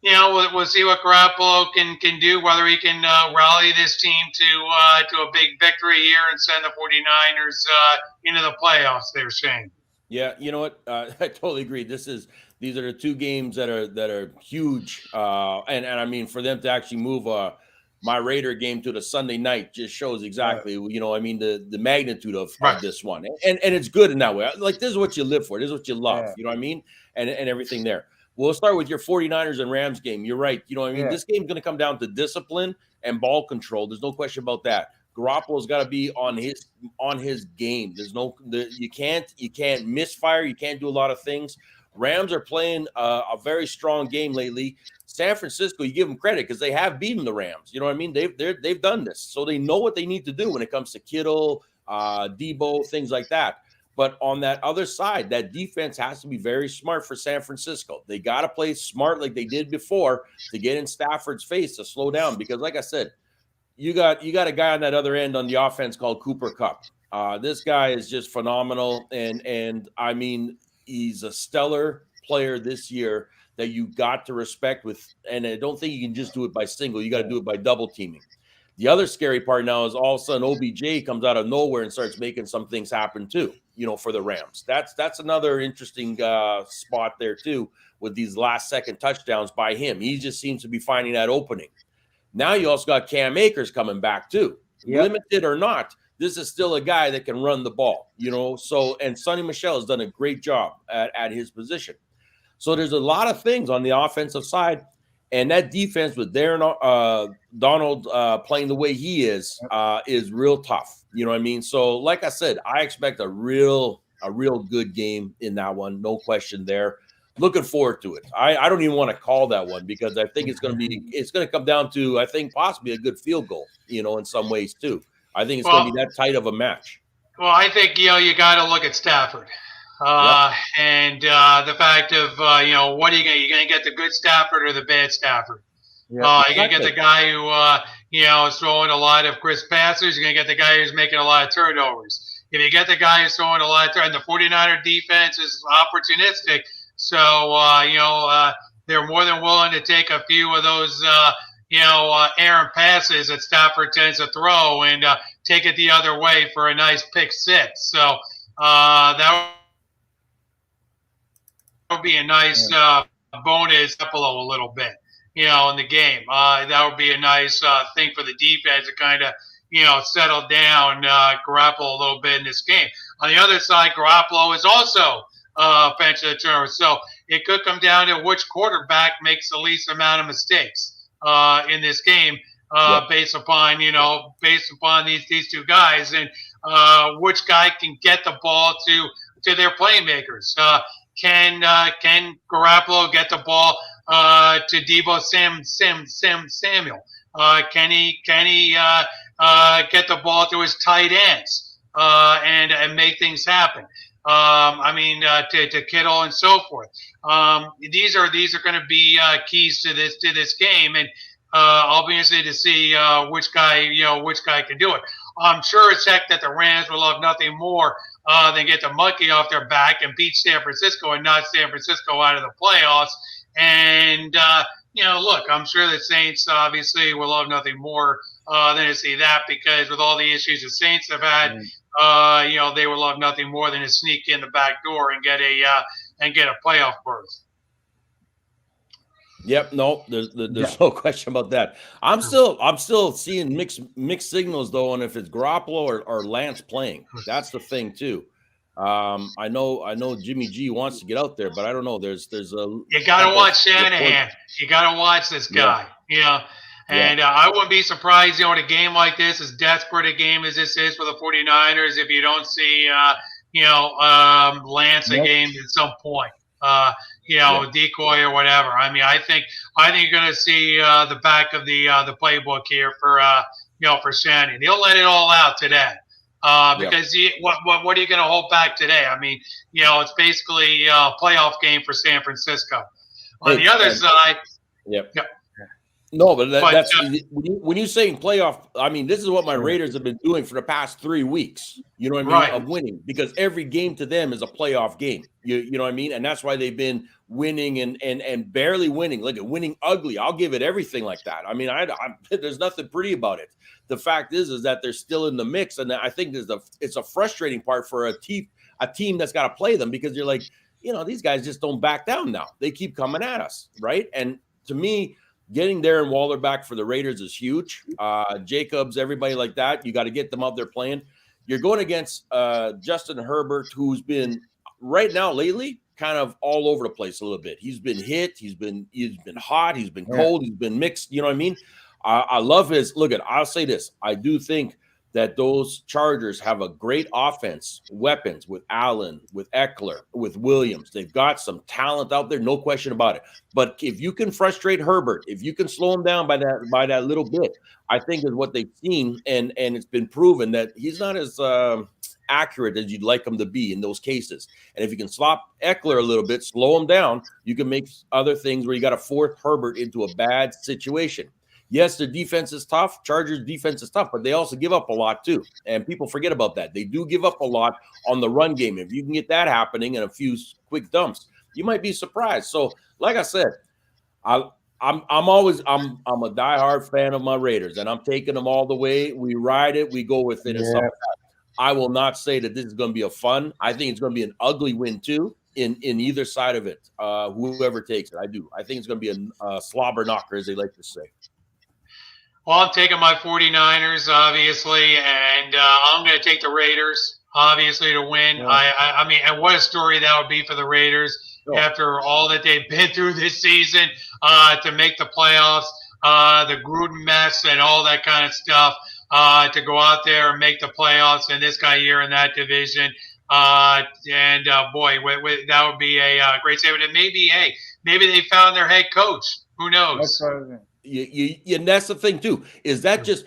we'll see what Garoppolo can do, whether he can rally this team to a big victory here and send the 49ers into the playoffs there, Shane. Yeah, you know what? I totally agree. These are the two games that are huge, and I mean for them to actually move my Raider game to the Sunday night just shows exactly the magnitude of this one, and it's good in that way. Like this is what you live for. This is what you love. You know what I mean? And everything there. We'll start with your 49ers and Rams game. You're right. You know what I mean? This game's going to come down to discipline and ball control. There's no question about that. Garoppolo's got to be on his game. You can't misfire. You can't do a lot of things. Rams are playing a very strong game lately. San Francisco, you give them credit because they have beaten the Rams. You know what I mean? They've done this, so they know what they need to do when it comes to Kittle, Debo, things like that. But on that other side, that defense has to be very smart for San Francisco. They got to play smart like they did before to get in Stafford's face to slow down. Because, like I said, you got a guy on that other end on the offense called Cooper Kupp. This guy is just phenomenal, and I mean he's a stellar player this year that you got to respect with. And I don't think you can just do it by single. You got to do it by double teaming. The other scary part now is all of a sudden OBJ comes out of nowhere and starts making some things happen too, for the Rams. That's another interesting spot there too, with these last second touchdowns by him. He just seems to be finding that opening. Now you also got Cam Akers coming back too. Yep. Limited or not, this is still a guy that can run the ball, So, and Sonny Michel has done a great job at his position. So there's a lot of things on the offensive side. And that defense with Darren Donald playing the way he is real tough. You know what I mean? So, like I said, I expect a real good game in that one. No question there. Looking forward to it. I don't even want to call that one because I think it's going to come down to, I think, possibly a good field goal, in some ways too. I think it's going to be that tight of a match. Well, I think, you got to look at Stafford. And the fact of, what are you going to get the good Stafford or the bad Stafford? You're going to get the guy who, is throwing a lot of crisp passes. You're going to get the guy who's making a lot of turnovers. If you get the guy who's throwing a lot of turnovers, and the 49er defense is opportunistic. So, they're more than willing to take a few of those, errant passes that Stafford tends to throw and take it the other way for a nice pick six. So that would be a nice bonus below a little bit, in the game. That would be a nice thing for the defense to kind of, settle down Garoppolo a little bit in this game. On the other side, Garoppolo is also offensive turnovers. So it could come down to which quarterback makes the least amount of mistakes in this game based upon these two guys and which guy can get the ball to their playmakers. Can Garoppolo get the ball to Deebo Samuel? Can he get the ball to his tight ends and make things happen? To Kittle and so forth. These are going to be keys to this game, and I'll be interested to see which guy can do it. I'm sure as heck that the Rams will love nothing more than get the monkey off their back and beat San Francisco and knock San Francisco out of the playoffs. And look, I'm sure the Saints obviously will love nothing more than to see that, because with all the issues the Saints have had, they will love nothing more than to sneak in the back door and get a playoff berth. Yep, no, there's no question about that. I'm still seeing mixed signals though, on if it's Garoppolo or Lance playing. That's the thing too. I know Jimmy G wants to get out there, but I don't know. There's you got to watch Shanahan. You got to watch this guy. And I wouldn't be surprised, in a game like this, as desperate a game as this is for the 49ers, if you don't see, Lance a game at some point, decoy or whatever. I think you're going to see the back of the playbook here for Shanahan. He'll let it all out today. Because what are you going to hold back today? It's basically a playoff game for San Francisco. On the other side, no, but that's when you're saying playoff. This is what my Raiders have been doing for the past 3 weeks. You know what I mean? Right. Of winning, because every game to them is a playoff game. You know what I mean? And that's why they've been winning and barely winning. Look at winning ugly. I'll give it everything like that. There's nothing pretty about it. The fact is that they're still in the mix, and I think it's a frustrating part for a team that's got to play them, because you're like, these guys just don't back down now. They keep coming at us, right? And to me, getting Darren Waller back for the Raiders is huge. Jacobs, everybody like that, you got to get them out there playing. You're going against Justin Herbert, who's been right now lately kind of all over the place a little bit. He's been hit, he's been hot, he's been cold, he's been mixed. You know what I mean? I love his look. I'll say this: I do think that those Chargers have a great offense, weapons with Allen, with Eckler, with Williams. They've got some talent out there, no question about it. But if you can frustrate Herbert, if you can slow him down by that little bit, I think is what they've seen, and it's been proven that he's not as accurate as you'd like him to be in those cases. And if you can slop Eckler a little bit, slow him down, you can make other things where you got to force Herbert into a bad situation. Yes, their defense is tough. Chargers' defense is tough, but they also give up a lot too. And people forget about that. They do give up a lot on the run game. If you can get that happening and a few quick dumps, you might be surprised. So, like I said, I I'm a diehard fan of my Raiders, and I'm taking them all the way. We ride it, we go with it, and stuff like that. I will not say that this is going to be a fun. I think it's going to be an ugly win too in either side of it. Whoever takes it, I do. I think it's going to be a slobber knocker, as they like to say. Well, I'm taking my 49ers, obviously, and I'm going to take the Raiders, obviously, to win. Yeah. I mean, and what a story that would be for the Raiders after all that they've been through this season to make the playoffs, the Gruden mess and all that kind of stuff, to go out there and make the playoffs in this kind of year in that division. Boy, that would be a great statement. And maybe they found their head coach. Who knows? And that's the thing too, is that just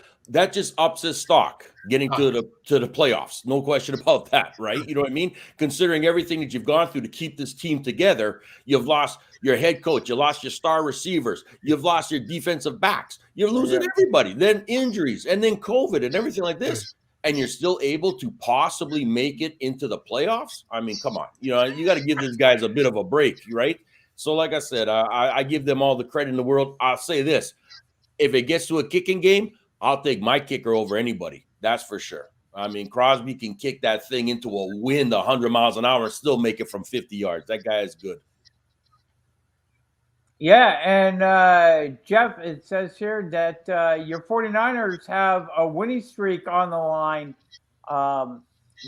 ups his stock getting to the playoffs. No question about that, right? You know what I mean? Considering everything that you've gone through to keep this team together, you've lost your head coach, you lost your star receivers, you've lost your defensive backs, you're losing everybody, then injuries, and then COVID and everything like this. And you're still able to possibly make it into the playoffs? I mean, come on. You got to give these guys a bit of a break, right? So like I said, I give them all the credit in the world. I'll say this. If it gets to a kicking game, I'll take my kicker over anybody. That's for sure. I mean, Crosby can kick that thing into a wind 100 miles an hour and still make it from 50 yards. That guy is good. Yeah, and Jeff, it says here that your 49ers have a winning streak on the line,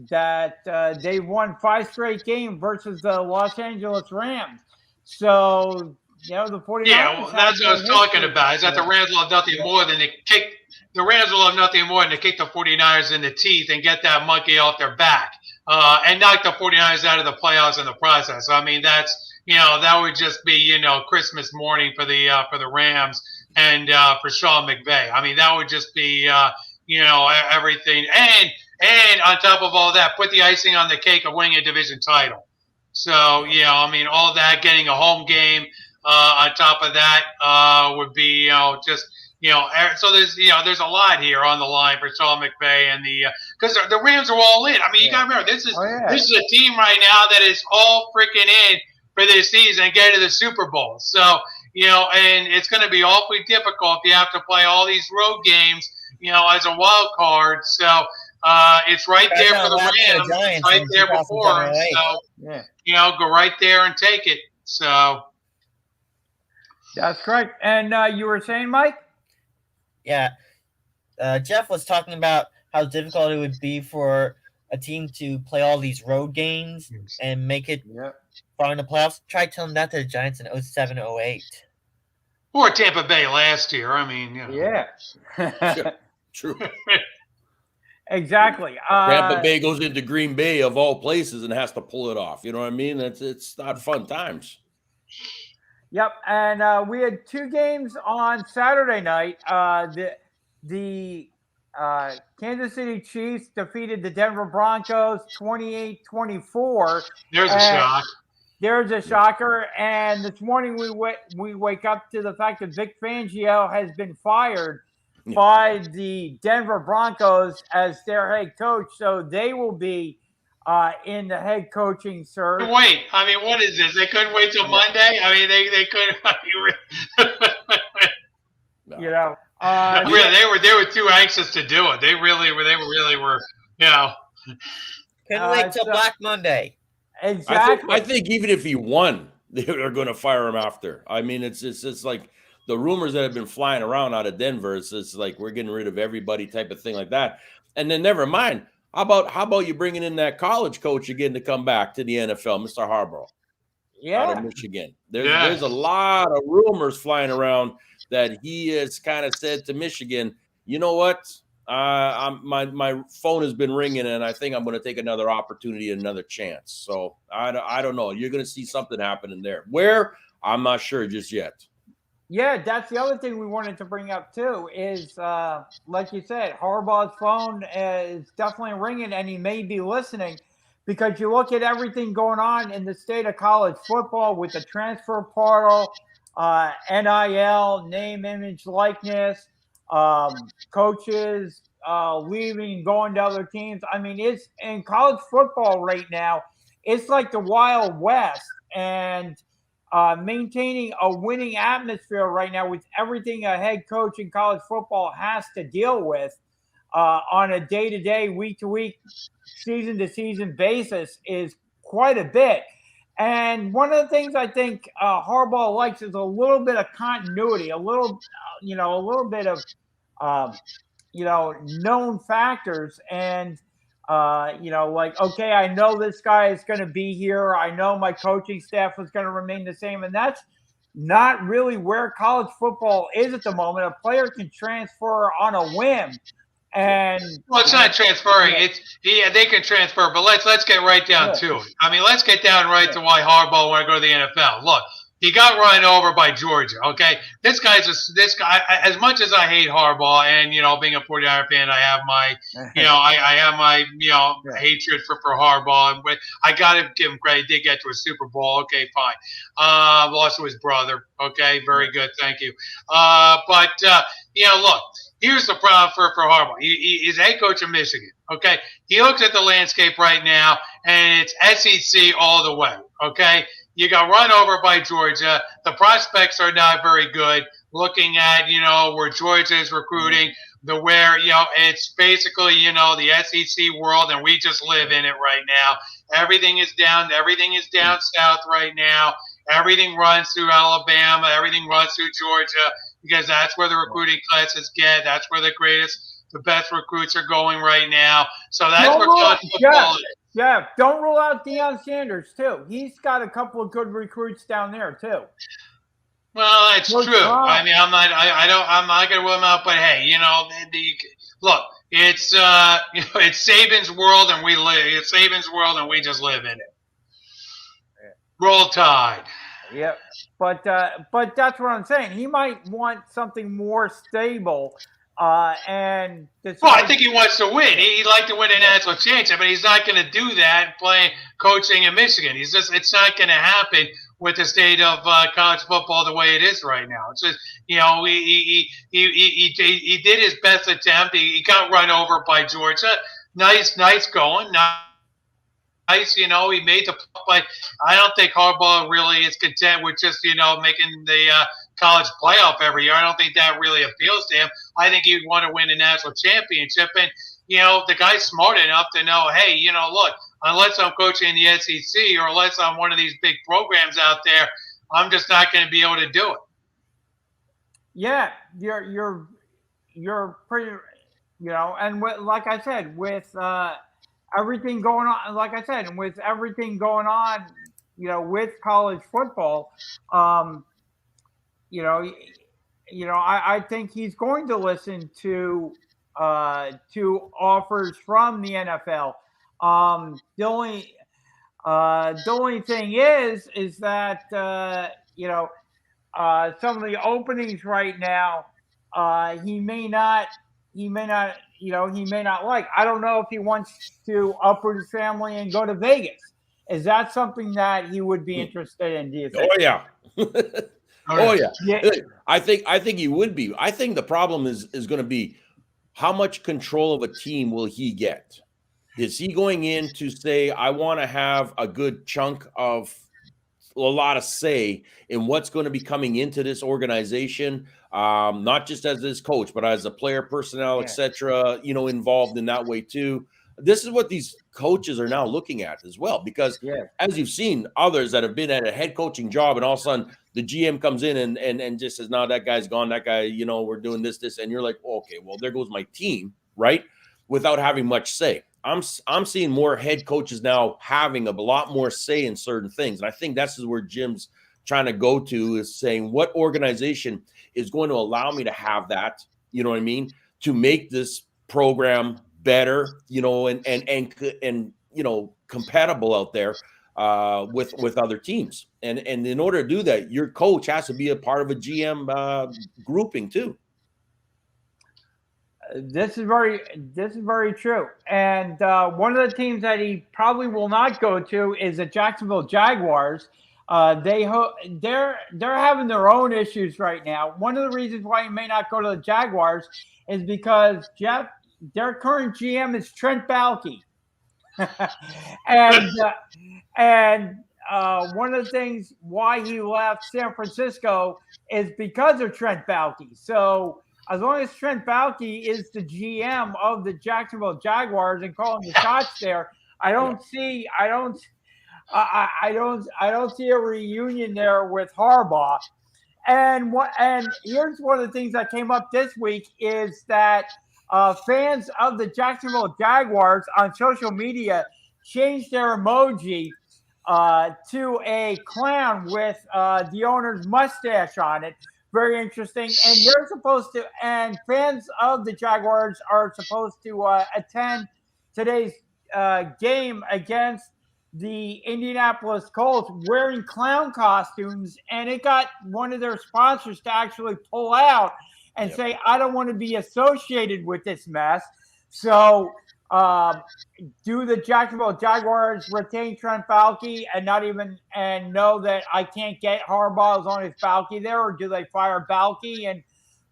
that they won 5 straight games versus the Los Angeles Rams. So, the 49ers. Yeah, well, that's what I was talking about. Is that the Rams will have nothing more than to kick. The Rams will have nothing more than to kick the 49ers in the teeth and get that monkey off their back, and knock the 49ers out of the playoffs in the process. I mean, that's that would just be Christmas morning for the Rams and for Sean McVay. I mean, that would just be everything. And on top of all that, put the icing on the cake of winning a division title. So, I mean, all that, getting a home game on top of that would be, so there's a lot here on the line for Sean McVay and because the Rams are all in. I mean, you got to remember, this is a team right now that is all freaking in for this season and get to the Super Bowl. So, and it's going to be awfully difficult if you have to play all these road games, as a wild card. So, it's right there for the Rams. It's right there before them. So, go right there and take it. So that's correct. And you were saying, Mike? Yeah. Jeff was talking about how difficult it would be for a team to play all these road games and make it far in the playoffs. Try telling that to the Giants in 07-08. Or Tampa Bay last year. I mean, Yeah. True. Exactly. Tampa Bay goes into Green Bay of all places and has to pull it off. You know what I mean? It's not fun times. Yep. And we had 2 games on Saturday night. The Kansas City Chiefs defeated the Denver Broncos 28-24. There's a shock. There's a shocker. And this morning we wake up to the fact that Vic Fangio has been fired by the Denver Broncos as their head coach. So they will be in the head coaching search. Wait, I mean, what is this? They couldn't wait till Monday? I mean, they couldn't. They were too anxious to do it. They really were. Couldn't wait till Black Monday. Exactly. I think even if he won, they're going to fire him after. I mean, it's like the rumors that have been flying around out of Denver. It's like we're getting rid of everybody type of thing like that. And then never mind. How about you bringing in that college coach again to come back to the NFL, Mr. Harbaugh? Out of Michigan. There's a lot of rumors flying around that he has kind of said to Michigan, you know what? My phone has been ringing, and I think I'm going to take another opportunity and another chance. So I don't know. You're going to see something happening there. Where? I'm not sure just yet. Yeah, that's the other thing we wanted to bring up too is, like you said, Harbaugh's phone is definitely ringing, and he may be listening because you look at everything going on in the state of college football with the transfer portal, NIL, name, image, likeness, coaches leaving, going to other teams. I mean, it's in college football right now. It's like the Wild West, and maintaining a winning atmosphere right now with everything a head coach in college football has to deal with on a day-to-day, week-to-week, season-to-season basis is quite a bit. And one of the things I think Harbaugh likes is a little bit of continuity, a little bit of, known factors. And, like, okay, I know this guy is going to be here. I know my coaching staff is going to remain the same. And that's not really where college football is at the moment. A player can transfer on a whim. And well, it's not transferring. They can transfer, but let's get right down to it. I mean, let's get down right to why Harbaugh want to go to the NFL. Look, he got run over by Georgia. Okay, this guy. As much as I hate Harbaugh, and being a 49er fan, I have my, I have my, hatred for Harbaugh. But I got to give him credit. He did get to a Super Bowl. Okay, fine. Lost to his brother. Okay, very good. Thank you. But look. Here's the problem for Harbaugh. He's head coach of Michigan. Okay, he looks at the landscape right now, and it's SEC all the way. Okay, you got run over by Georgia. The prospects are not very good. Looking at where Georgia is recruiting, it's basically the SEC world, and we just live in it right now. Everything is down south right now. Everything runs through Alabama. Everything runs through Georgia. Because that's where the recruiting classes get. That's where the best recruits are going right now. So that's where college football is. Yeah, don't rule out Deion Sanders too. He's got a couple of good recruits down there too. Well, that's true. I mean, I'm not going to rule him out. But hey, look, it's it's Saban's world, and it's Saban's world, and we just live in it. Roll Tide. Yep. But that's what I'm saying. He might want something more stable. I think he wants to win. He'd like to win a national championship, but he's not going to do that playing coaching in Michigan. It's not going to happen with the state of college football the way it is right now. It's just he did his best attempt. He got run over by Georgia. Nice going. Nice, he made the play. I don't think Harbaugh really is content with just, making the college playoff every year. I don't think that really appeals to him. I think he'd want to win a national championship. And, the guy's smart enough to know, hey, look, unless I'm coaching in the SEC or unless I'm one of these big programs out there, I'm just not going to be able to do it. Yeah, you're pretty, and like I said, with everything going on, like I said, and with everything going on, with college football, I think he's going to listen to offers from the NFL. The only thing is that some of the openings right now, he may not like. I don't know if he wants to uproot his family and go to Vegas. Is that something that he would be interested in? Do you think? Oh yeah. Oh yeah. I think he would be. I think the problem is going to be how much control of a team will he get? Is he going in to say, I want to have a good chunk of a lot of say in what's going to be coming into this organization, not just as this coach, but as a player, personnel, etc., involved in that way too. This is what these coaches are now looking at as well, because as you've seen others that have been at a head coaching job and all of a sudden the GM comes in and just says, no, that guy's gone, that guy, we're doing this, and you're like, okay, well, there goes my team, right? Without having much say. I'm seeing more head coaches now having a lot more say in certain things. And I think that's where Jim's trying to go to, is saying what organization is going to allow me to have that, to make this program better, and compatible out there with other teams. And in order to do that, your coach has to be a part of a GM grouping too. This is very true. And one of the teams that he probably will not go to is the Jacksonville Jaguars. They're having their own issues right now. One of the reasons why he may not go to the Jaguars is because their current GM is Trent Baalke. and one of the things why he left San Francisco is because of Trent Baalke. So as long as Trent Baalke is the GM of the Jacksonville Jaguars and calling the shots there, I don't see a reunion there with Harbaugh. And here's one of the things that came up this week is that fans of the Jacksonville Jaguars on social media changed their emoji to a clown with the owner's mustache on it. Very interesting. And fans of the Jaguars are supposed to attend today's game against the Indianapolis Colts wearing clown costumes, and it got one of their sponsors to actually pull out and say, I don't want to be associated with this mess. So do the Jacksonville Jaguars retain Trent Baalke and know that I can't get Harbaugh as long as Baalke there, or do they fire Baalke and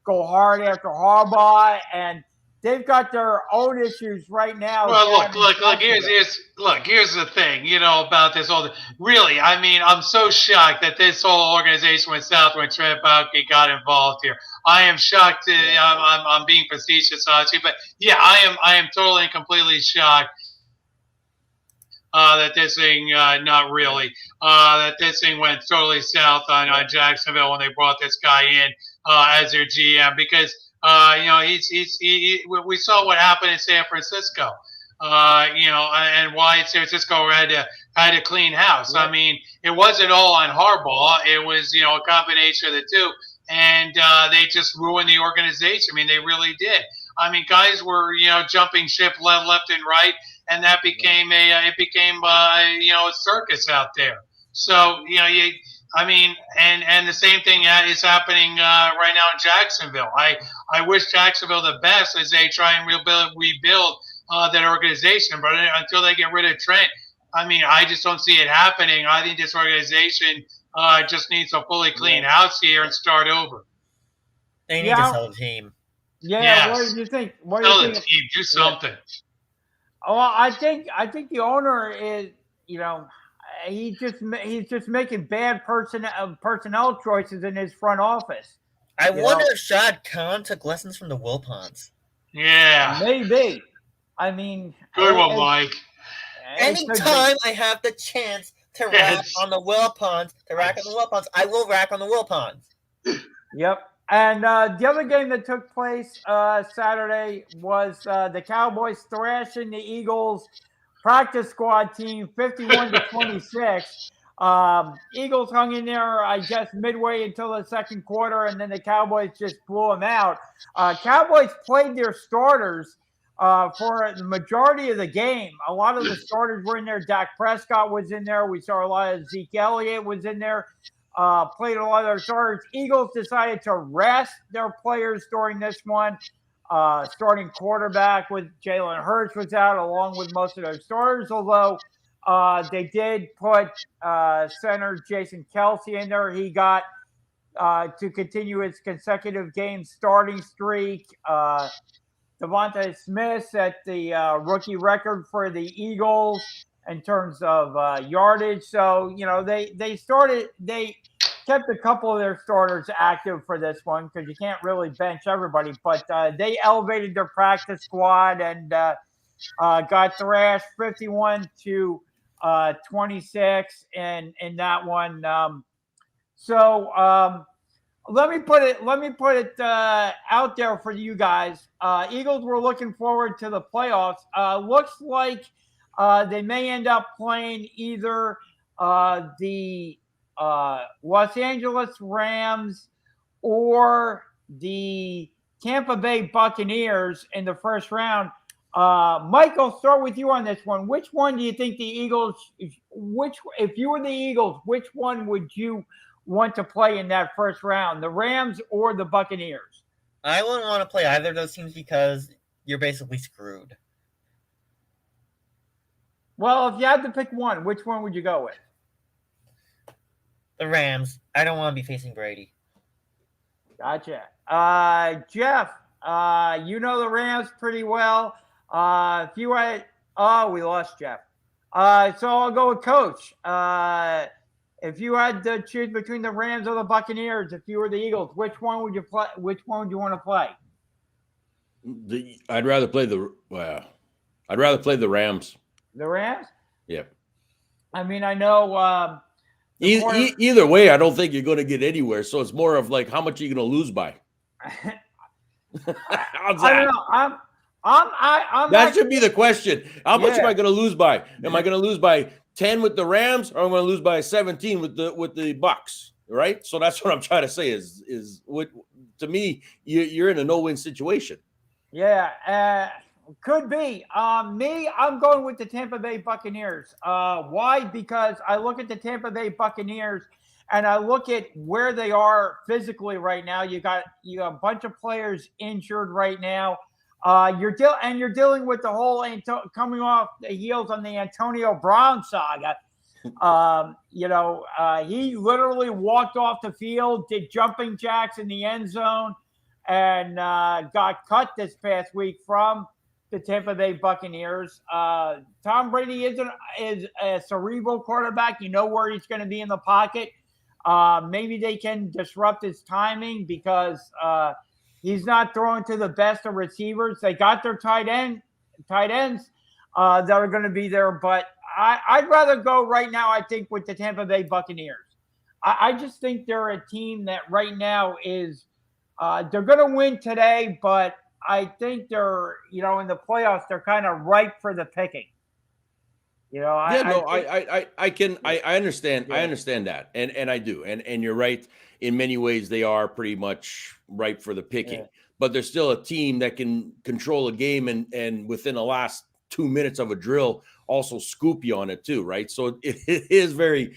go hard after Harbaugh? And they've got their own issues right now. Well, look. Here's the thing, about this whole. Really, I mean, I'm so shocked that this whole organization went south when Trent Baalke got involved here. I am shocked. I'm being facetious, honestly, but yeah, I am totally and completely shocked that this thing, not really, that this thing went totally south on Jacksonville when they brought this guy in as their GM, because. We saw what happened in San Francisco, and why San Francisco had to clean house. Yeah. I mean, it wasn't all on Harbaugh. It was, a combination of the two, and they just ruined the organization. I mean, they really did. I mean, guys were, jumping ship left and right, and that became a circus out there. So, and the same thing is happening right now in Jacksonville. I wish Jacksonville the best as they try and rebuild that organization. But until they get rid of Trent, I mean, I just don't see it happening. I think this organization just needs a fully clean house here and start over. They need to sell the team. Yeah, yes. What do you think? Sell the team. Do something. Well, I think the owner is, he's just making bad personnel choices in his front office. I wonder if Shad Khan took lessons from the Wilpons. Yeah. Maybe. I mean, good one, Mike. Anytime I have the chance to rack on the Wilpons, I will rack on the Wilpons. Yep. And the other game that took place Saturday was the Cowboys thrashing the Eagles practice squad team 51-26. Eagles hung in there, I guess, midway until the second quarter, and then the Cowboys just blew them out. Cowboys played their starters for the majority of the game. A lot of the starters were in there. Dak Prescott was in there. We saw a lot of Zeke Elliott was in there. Played a lot of their starters. Eagles decided to rest their players during this one. Starting quarterback with Jalen Hurts was out, along with most of their starters, although they did put center Jason Kelce in there. He got to continue his consecutive game starting streak. Devontae Smith set the rookie record for the Eagles in terms of yardage. So, they kept a couple of their starters active for this one because you can't really bench everybody. But they elevated their practice squad and got thrashed 51-26 in that one. Let me put it out there for you guys. Eagles were looking forward to the playoffs. Looks like they may end up playing either the Los Angeles Rams or the Tampa Bay Buccaneers in the first round. Mike, I'll start with you on this one. Which one do you think the Eagles? If you were the Eagles, which one would you want to play in that first round, the Rams or the Buccaneers? I wouldn't want to play either of those teams because you're basically screwed. Well, if you had to pick one, which one would you go with? The Rams. I don't want to be facing Brady. Gotcha. Jeff, you know the Rams pretty well. We lost Jeff. So I'll go with Coach. If you had to choose between the Rams or the Buccaneers, if you were the Eagles, which one would you play? Which one would you want to play? I'd rather play I'd rather play the Rams. The Rams? Yeah. I mean, I know. Either way, I don't think you're going to get anywhere. So it's more of like, how much are you going to lose by? How's that? I don't know. I'm that should be the question. How much am I going to lose by? Am I going to lose by 10 with the Rams, or am I going to lose by 17 with the Bucks? Right. So that's what I'm trying to say is what, to me, you're in a no-win situation. Yeah. Could be. I'm going with the Tampa Bay Buccaneers. Why? Because I look at the Tampa Bay Buccaneers and I look at where they are physically right now. You got a bunch of players injured right now. You're dealing with the whole coming off the heels on the Antonio Brown saga. He literally walked off the field, did jumping jacks in the end zone, and got cut this past week from the Tampa Bay Buccaneers. Tom Brady is a cerebral quarterback. You know where he's going to be in the pocket. Maybe they can disrupt his timing because he's not throwing to the best of receivers. They got their tight ends that are going to be there, but I'd rather go right now, I think, with the Tampa Bay Buccaneers. I just think they're a team that right now is they're going to win today, but I think they're, in the playoffs, they're kind of ripe for the picking. I understand. Yeah. I understand that. And I do. And you're right. In many ways, they are pretty much ripe for the picking. Yeah. But there's still a team that can control a game and within the last 2 minutes of a drill also scoop you on it too, right? So it's very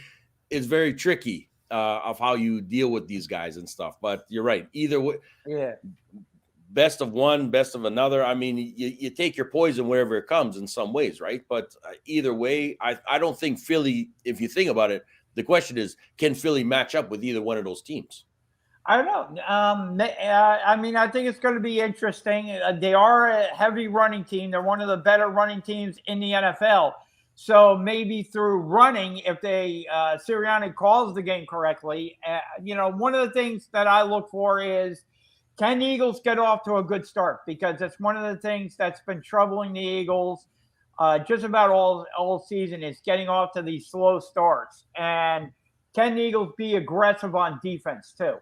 tricky of how you deal with these guys and stuff. But you're right. Either way, yeah. Best of one, best of another. I mean, you take your poison wherever it comes in some ways, right? But either way, I don't think Philly, if you think about it, the question is, can Philly match up with either one of those teams? I don't know. I think it's going to be interesting. They are a heavy running team. They're one of the better running teams in the NFL. So maybe through running, if Sirianni calls the game correctly, one of the things that I look for is, can the Eagles get off to a good start? Because that's one of the things that's been troubling the Eagles just about all season is getting off to these slow starts. And can the Eagles be aggressive on defense too?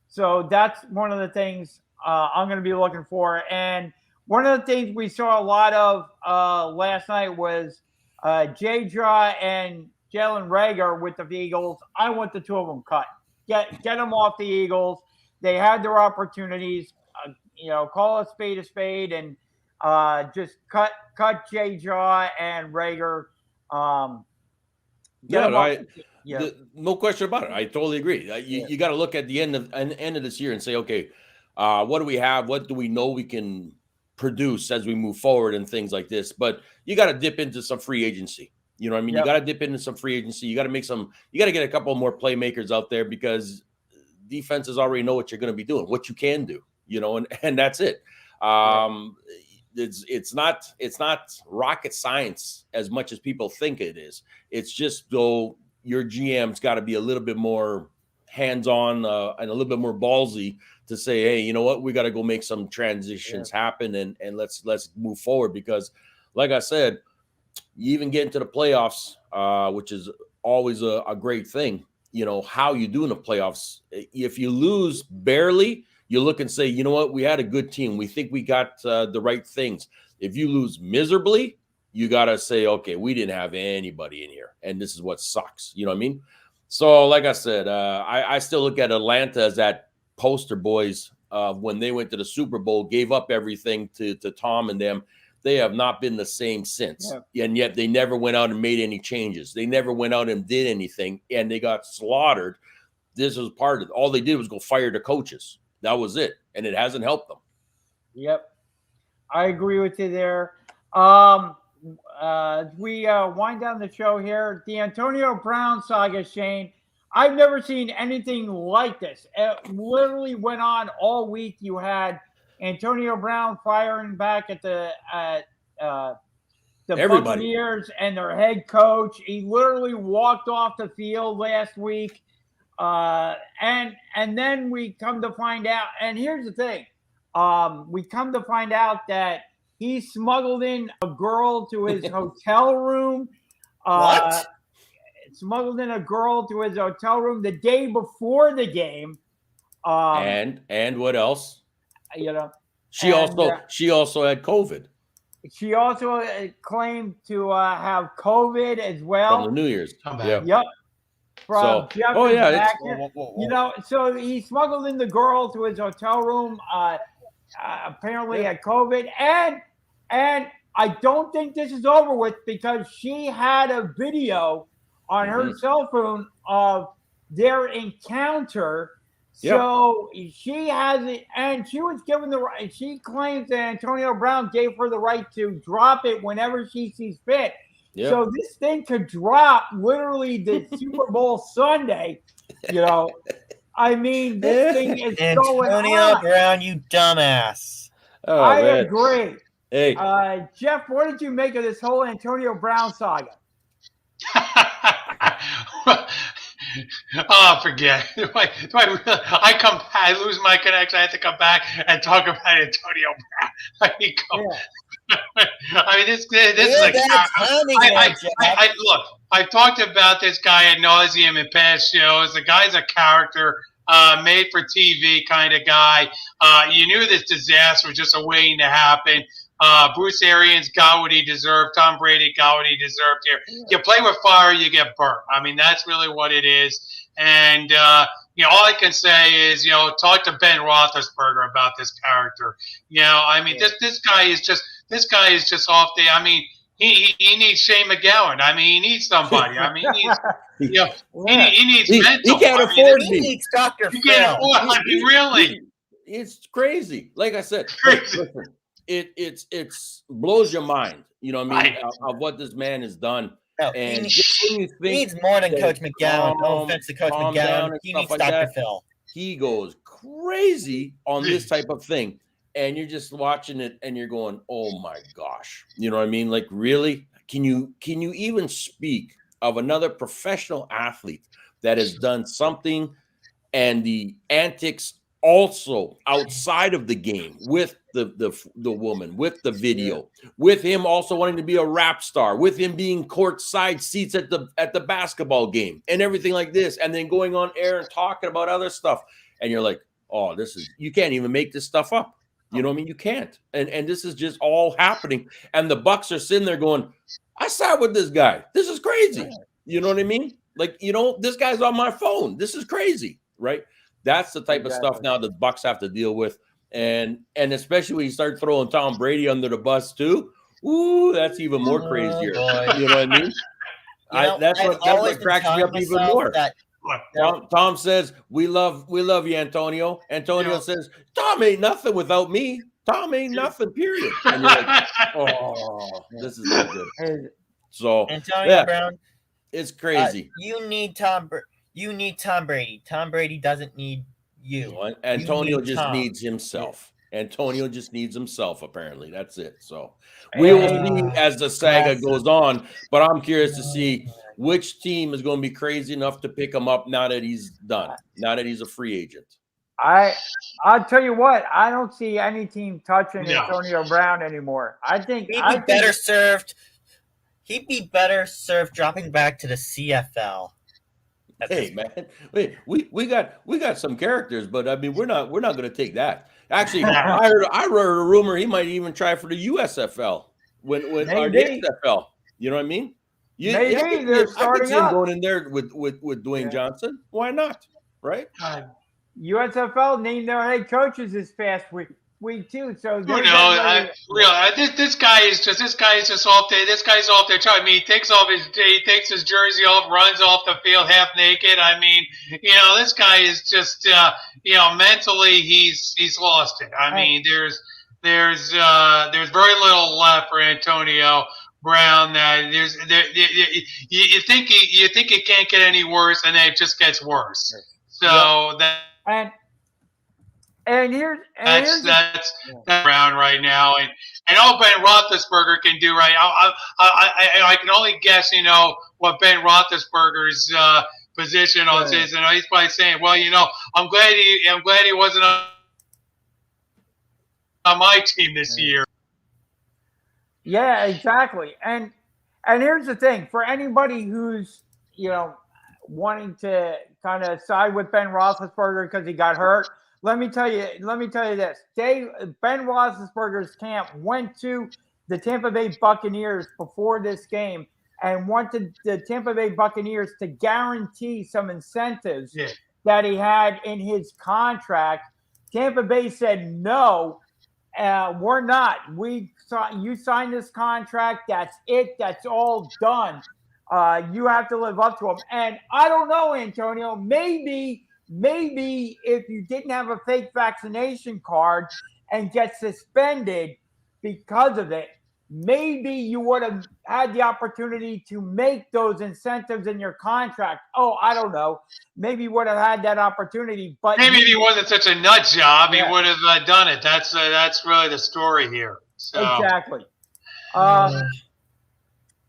So that's one of the things I'm going to be looking for. And one of the things we saw a lot of last night was JJaw and Jalen Reagor with the Eagles. I want the two of them cut. Get them off the Eagles. They had their opportunities, call a spade, and just cut JJaw and Reagor. No question about it. I totally agree. You got to look at the end of this year and say, okay, what do we have? What do we know we can produce as we move forward and things like this? But you got to dip into some free agency. You know what I mean? Yep. You got to dip into some free agency. You got to get a couple more playmakers out there because defenses already know what you're going to be doing, what you can do, and that's it. It's not rocket science as much as people think it is. It's just though your GM's got to be a little bit more hands-on and a little bit more ballsy to say, hey, you know what, we got to go make some transitions happen and let's move forward because, like I said, you even get into the playoffs, which is always a great thing. How you do in the playoffs. If you lose barely, you look and say, you know what, we had a good team. We think we got the right things. If you lose miserably, you got to say, okay, we didn't have anybody in here, and this is what sucks. You know what I mean? So, like I said, I still look at Atlanta as that poster boys when they went to the Super Bowl, gave up everything to Tom and them. They have not been the same since. Yeah. And yet they never went out and made any changes. They never went out and did anything, and they got slaughtered. This was part of it. All they did was go fire the coaches. That was it, and it hasn't helped them. Yep. I agree with you there. We wind down the show here. The Antonio Brown saga, Shane. I've never seen anything like this. It literally went on all week. You had Antonio Brown firing back at the the Everybody. Buccaneers and their head coach. He literally walked off the field last week. And then we come to find out, and here's the thing. We come to find out that he smuggled in a girl to his hotel room. What? Smuggled in a girl to his hotel room the day before the game. And what else? You know, She also had COVID she also claimed to have COVID as well. from the New Year's. Yeah. Yep. From Jeffrey it's- you know, so he smuggled in the girl to his hotel room. Apparently had COVID, and I don't think this is over with because she had a video on her cell phone of their encounter. Yep. So she has it, and she was given the right. She claims that Antonio Brown gave her the right to drop it whenever she sees fit. Yep. So this thing could drop literally the Super Bowl Sunday. You know, I mean, this thing is going Antonio on. Brown, you dumbass. Oh, I man. agree. Hey, Jeff, what did you make of this whole Antonio Brown saga? Oh, forget it. I lose my connection. I have to come back and talk about Antonio Brown. I mean, this is like look. I've talked about this guy ad nauseum in past shows. The guy's a character, made for TV kind of guy. You knew this disaster was just waiting to happen. Bruce Arians got what he deserved. Tom Brady got what he deserved here. You play with fire, you get burnt. I mean, that's really what it is. And, all I can say is, talk to Ben Roethlisberger about this character. I mean, this guy is just off the, I mean, he needs Shane McGowan. I mean, he needs somebody. I mean, he needs mental. He can't afford He me. needs Dr. You can't Phil. afford. I mean, really. It's crazy. Like I said, Crazy. listen, it's blows your mind. You know what I mean? Right. Of what this man has done. No, And he just when you think needs more than that Coach McGowan. No calm- offense to Coach calm down McGowan. and He stuff needs like Dr. that. Phil. he goes crazy on this type of thing. And you're just watching it and you're going, oh my gosh. You know what I mean? Like, really? Can you even speak of another professional athlete that has done something and the antics also outside of the game with the woman, with the video, with him also wanting to be a rap star, with him being courtside seats at the basketball game and everything like this, and then going on air and talking about other stuff. And you're like, oh, you can't even make this stuff up. You know what I mean? You can't. And this is just all happening. And the Bucs are sitting there going, I sat with this guy. This is crazy. You know what I mean? Like, this guy's on my phone. This is crazy, right? That's the type of stuff now the Bucs have to deal with. And especially when you start throwing Tom Brady under the bus too. Ooh, that's even more crazier. You know what I mean? That's what cracks me up even more. Tom says, we love you, Antonio. Antonio says, Tom ain't nothing without me. Tom ain't nothing, period. And you're like, oh, this is not good. So Antonio Brown, it's crazy. You need Tom Brady. Tom Brady doesn't need you. Antonio just needs himself. Antonio just needs himself, apparently. That's it. So we will see as the saga goes on. But I'm curious to see which team is going to be crazy enough to pick him up now that he's done, now that he's a free agent. I'll tell you what, I don't see any team touching Antonio Brown anymore. I think he'd be better served dropping back to the CFL. Hey man, wait, we got some characters, but I mean we're not going to take that. Actually, I heard a rumor he might even try for the USFL when or the XFL. You know what I mean? Maybe they're starting up. Going in there with Dwayne Johnson. Why not? Right? USFL named their head coaches this past week too. So this guy is just off there. This guy's off there. I mean, he takes his jersey off, runs off the field half naked. I mean, this guy is just mentally he's lost it. I mean, there's very little left for Antonio Brown. You think it can't get any worse, and then it just gets worse. So That's around right now, and all Ben Roethlisberger can do right. I can only guess, what Ben Roethlisberger's position on is, and he's probably saying, well, I'm glad he wasn't on my team this year. Yeah, exactly. And here's the thing: for anybody who's wanting to kind of side with Ben Roethlisberger because he got hurt, let me tell you this: Ben Roethlisberger's camp went to the Tampa Bay Buccaneers before this game and wanted the Tampa Bay Buccaneers to guarantee some incentives that he had in his contract. Tampa Bay said no. We're not. You signed this contract. That's it. That's all done. You have to live up to them. And I don't know, Antonio. Maybe if you didn't have a fake vaccination card and get suspended because of it, maybe you would have had the opportunity to make those incentives in your contract. Oh, I don't know. Maybe you would have had that opportunity, but maybe if he wasn't such a nut job, he would have done it. That's really the story here. So. Exactly.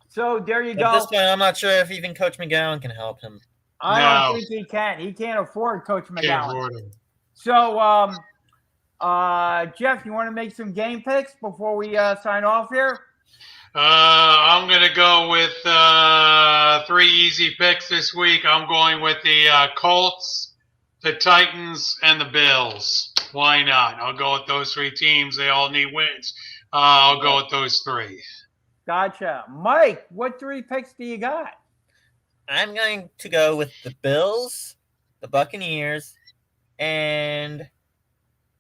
So there you go. At this point, I'm not sure if even Coach McGowan can help him. I don't think he can. He can't afford Coach McGowan. So, Jeff, you want to make some game picks before we sign off here? I'm going to go with 3 easy picks this week. I'm going with the Colts, the Titans, and the Bills. Why not? I'll go with those 3 teams. They all need wins. I'll go with those 3. Gotcha. Mike, what 3 picks do you got? I'm going to go with the Bills, the Buccaneers, and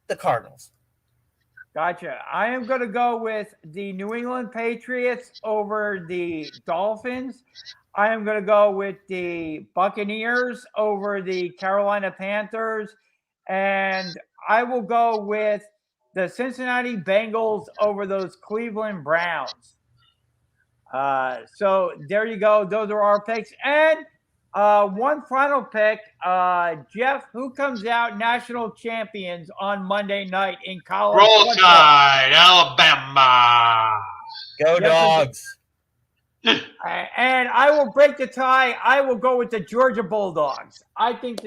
the Cardinals. Gotcha. I am going to go with the New England Patriots over the Dolphins. I am going to go with the Buccaneers over the Carolina Panthers. And I will go with the Cincinnati Bengals over those Cleveland Browns. So there you go. Those are our picks. And one final pick, Jeff, who comes out national champions on Monday night in college football? Roll football? Tide, Alabama. Go Dogs. And I will break the tie. I will go with the Georgia Bulldogs. I think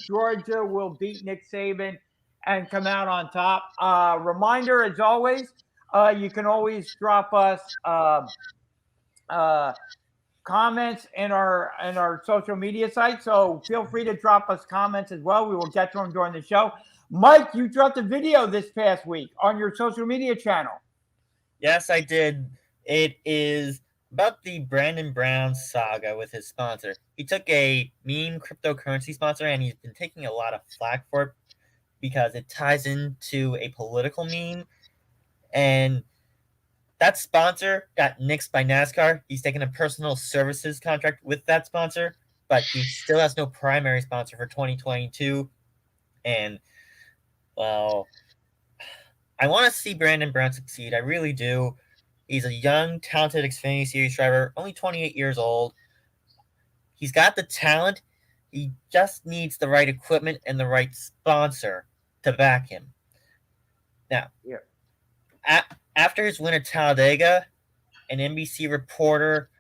Georgia will beat Nick Saban and come out on top. Reminder, as always, you can always drop us comments in our social media site. So feel free to drop us comments as well. We will get to them during the show. Mike, you dropped a video this past week on your social media channel. Yes, I did. It is about the Brandon Brown saga with his sponsor. He took a meme cryptocurrency sponsor, and he's been taking a lot of flack for it because it ties into a political meme. And that sponsor got nixed by NASCAR. He's taken a personal services contract with that sponsor, but he still has no primary sponsor for 2022. And, well, I want to see Brandon Brown succeed. I really do. He's a young, talented Xfinity Series driver, only 28 years old. He's got the talent. He just needs the right equipment and the right sponsor to back him. Now, after his win at Talladega, an NBC reporter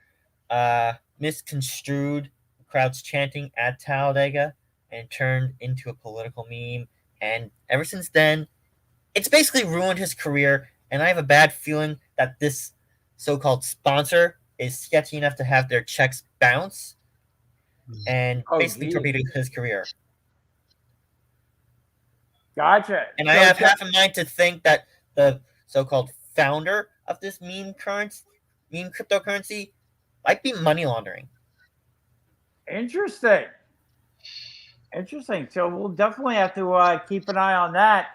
misconstrued the crowd's chanting at Talladega and turned into a political meme. And ever since then, it's basically ruined his career. And I have a bad feeling that this so-called sponsor is sketchy enough to have their checks bounce and basically torpedo his career. Gotcha. And I have half a mind to think that the so-called founder of this meme cryptocurrency might be money laundering. Interesting. So we'll definitely have to keep an eye on that.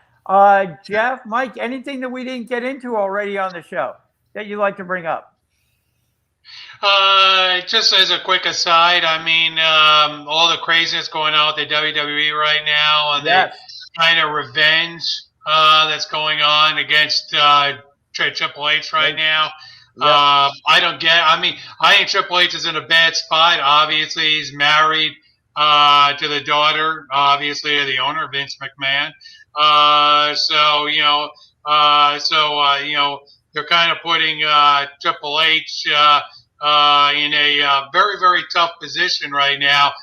Jeff, Mike, anything that we didn't get into already on the show that you'd like to bring up? Just as a quick aside, I mean, all the craziness going on with the WWE right now and the kind of revenge that's going on against Triple H right now. I don't get. I mean, I think Triple H is in a bad spot. Obviously, he's married to the daughter, obviously, of the owner, Vince McMahon. They're kind of putting Triple H in a very, very tough position right now,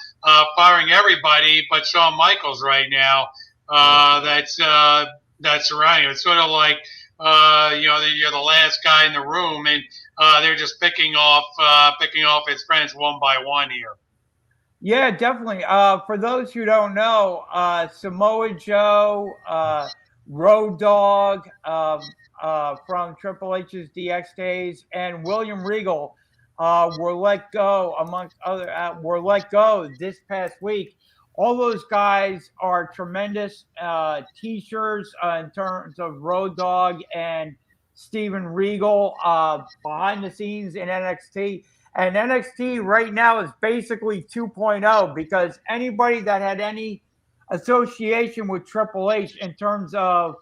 firing everybody but Shawn Michaels right now. That's surrounding. It's sort of like you're the last guy in the room, and they're just picking off his friends one by one here. Yeah, definitely. For those who don't know, Samoa Joe, Road Dogg from Triple H's DX days, and William Regal were let go, amongst other, were let go this past week. All those guys are tremendous teachers in terms of Road Dogg and Steven Regal behind the scenes in NXT. And NXT right now is basically 2.0 because anybody that had any association with Triple H in terms of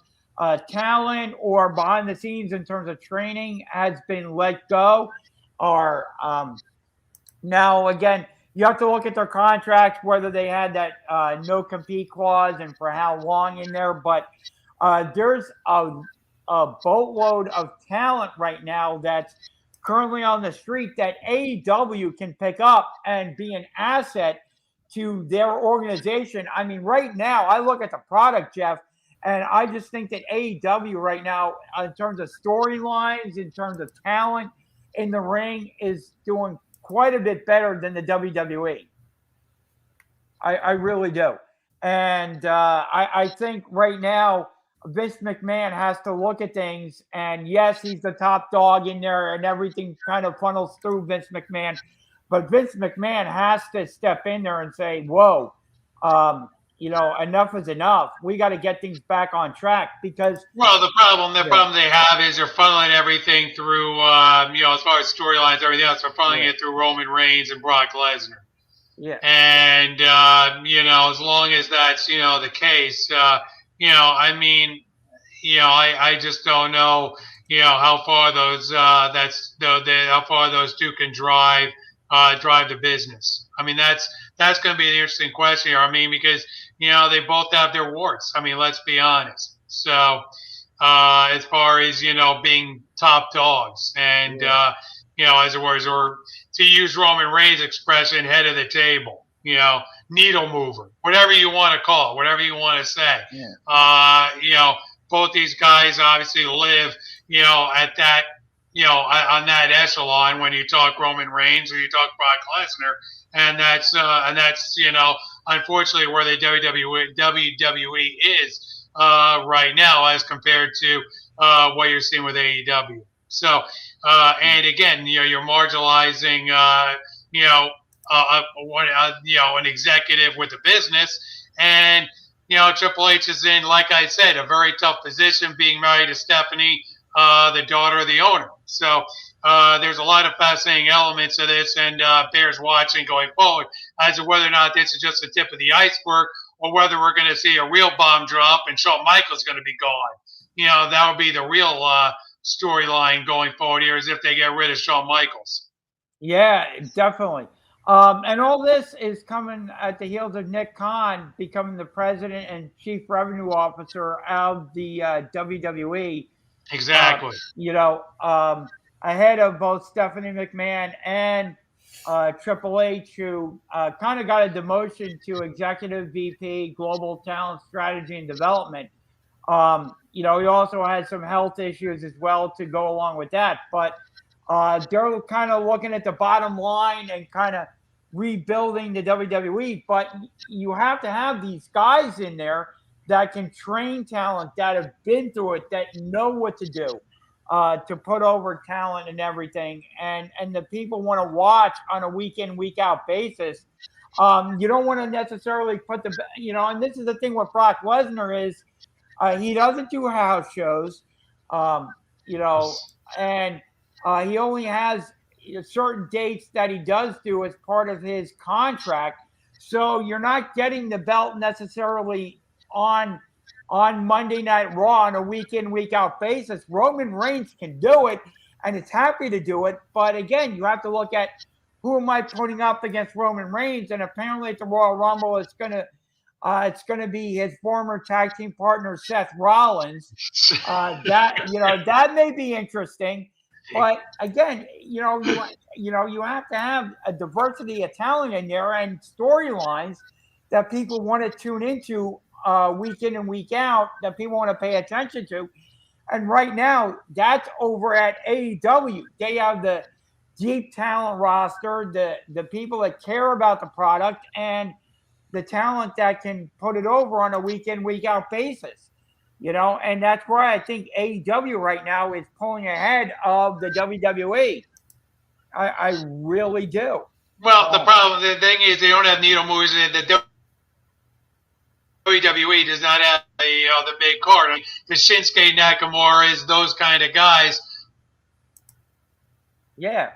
talent or behind the scenes in terms of training has been let go. Or now, again, you have to look at their contracts, whether they had that no compete clause and for how long in there. But there's a boatload of talent right now that's currently on the street that AEW can pick up and be an asset to their organization. I mean, right now, I look at the product, Jeff, and I just think that AEW right now, in terms of storylines, in terms of talent in the ring, is doing quite a bit better than the WWE. I really do. And I think right now, Vince McMahon has to look at things, and yes, he's the top dog in there, and everything kind of funnels through Vince McMahon. But Vince McMahon has to step in there and say, "Whoa, enough is enough. We got to get things back on track." Because the problem they have is they're funneling everything through, as far as storylines, everything else, they're funneling it through Roman Reigns and Brock Lesnar. Yeah, and as long as that's the case. I just don't know, how far those how far those two can drive the business. I mean, that's going to be an interesting question here. I mean, because they both have their warts. I mean, let's be honest. So as far as being top dogs, and as it was, or to use Roman Reigns' expression, head of the table. Needle mover, whatever you want to call it, whatever you want to say. Yeah. Both these guys obviously live, at that, on that echelon when you talk Roman Reigns or you talk Brock Lesnar, and that's unfortunately where the WWE is right now as compared to what you're seeing with AEW. So, and again, you're marginalizing, an executive with a business, and Triple H is in, like I said, a very tough position, being married to Stephanie, the daughter of the owner. So there's a lot of fascinating elements of this, and bears watching going forward as to whether or not this is just the tip of the iceberg, or whether we're going to see a real bomb drop and Shawn Michaels is going to be gone. That would be the real storyline going forward here, is if they get rid of Shawn Michaels. Yeah, definitely. And all this is coming at the heels of Nick Khan becoming the president and chief revenue officer of the WWE. Exactly. Ahead of both Stephanie McMahon and Triple H, who kind of got a demotion to executive VP, global talent strategy and development. He also had some health issues as well to go along with that. But they're kind of looking at the bottom line and kind of rebuilding the WWE. But you have to have these guys in there that can train talent, that have been through it, that know what to do to put over talent and everything. And the people want to watch on a week in, week out basis. You don't want to necessarily put and this is the thing with Brock Lesnar is he doesn't do house shows, and he only has certain dates that he does do as part of his contract. So you're not getting the belt necessarily on Monday Night Raw on a week in, week out basis. Roman Reigns can do it and is happy to do it. But again, you have to look at who am I putting up against Roman Reigns? And apparently at the Royal Rumble, it's going to It's going to be his former tag team partner Seth Rollins. That may be interesting, but again, you have to have a diversity of talent in there and storylines that people want to tune into week in and week out, that people want to pay attention to. And right now, that's over at AEW. They have the deep talent roster, the people that care about the product, and the talent that can put it over on a week in, week out basis. And that's why I think AEW right now is pulling ahead of the WWE. I really do. Well, the thing is, they don't have needle movers. The WWE does not have the big card. I mean, the Shinsuke Nakamura's, those kind of guys. Yeah.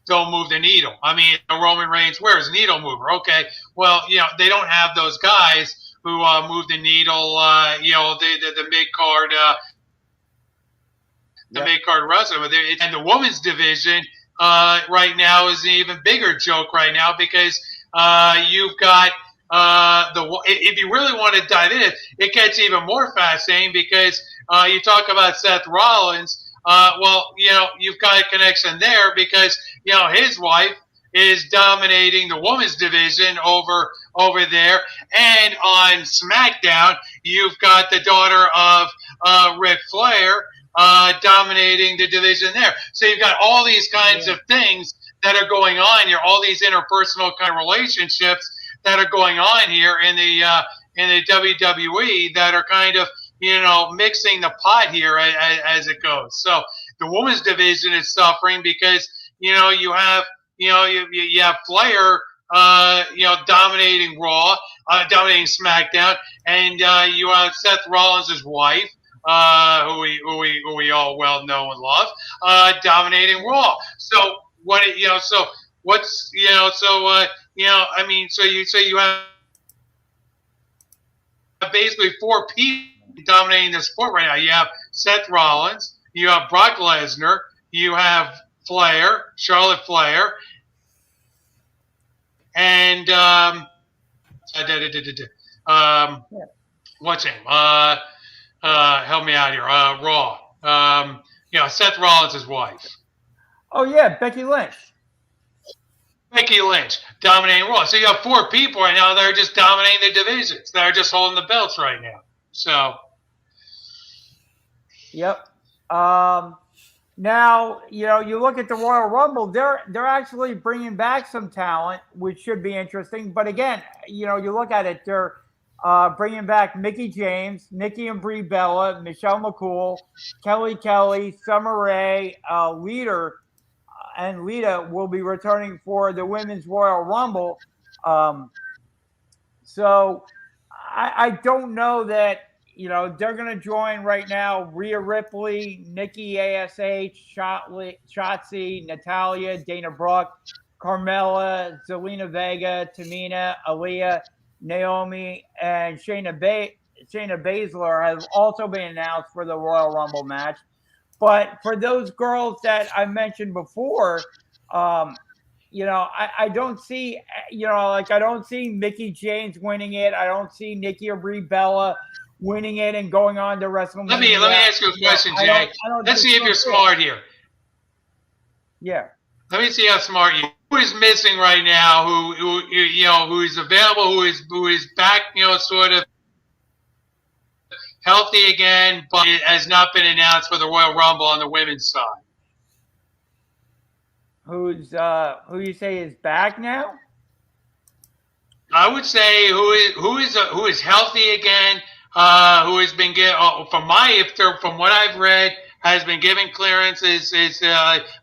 Don't move the needle. I mean, Roman Reigns, where's needle mover? Okay, well, they don't have those guys who move the needle. The mid card, mid card wrestler. And the women's division right now is an even bigger joke right now because you've got if you really want to dive in, it gets even more fascinating because you talk about Seth Rollins. You've got a connection there because his wife is dominating the women's division over there, and on SmackDown you've got the daughter of Ric Flair dominating the division there. So you've got all these kinds of things that are going on here, all these interpersonal kind of relationships that are going on here in the WWE that are kind of mixing the pot here as it goes. So the women's division is suffering because you have Flair dominating Raw, dominating SmackDown, and you have Seth Rollins' wife, who we all well know and love, dominating Raw. So you have basically four people dominating the sport right now. You have Seth Rollins, you have Brock Lesnar, you have Charlotte Flair, and what's his name? Help me out here. Raw. Seth Rollins' wife. Oh yeah, Becky Lynch. Becky Lynch dominating Raw. So you have four people right now that are just dominating the divisions. They're just holding the belts right now. So. Yep. Now, you look at the Royal Rumble, they're actually bringing back some talent, which should be interesting. But again, you look at it, they're bringing back Mickie James, Nikki and Brie Bella, Michelle McCool, Kelly, Summer Rae, Lita, and Lita will be returning for the Women's Royal Rumble. So I don't know that, they're going to join right now Rhea Ripley, Nikki ASH, Shotzi, Natalya, Dana Brooke, Carmella, Zelina Vega, Tamina, Aaliyah, Naomi, and Shayna Baszler have also been announced for the Royal Rumble match. But for those girls that I mentioned before, I don't see, I don't see Mickie James winning it. I don't see Nikki or Brie Bella winning it and going on to WrestleMania. Let me ask you a question, Jay. Let's see if you're smart here. Yeah. Let me see how smart you are. Who is missing right now? Who is available? Who is back? Sort of healthy again, but it has not been announced for the Royal Rumble on the women's side. Who you say is back now? I would say who is healthy again. Who has been from what I've read, has been given clearances,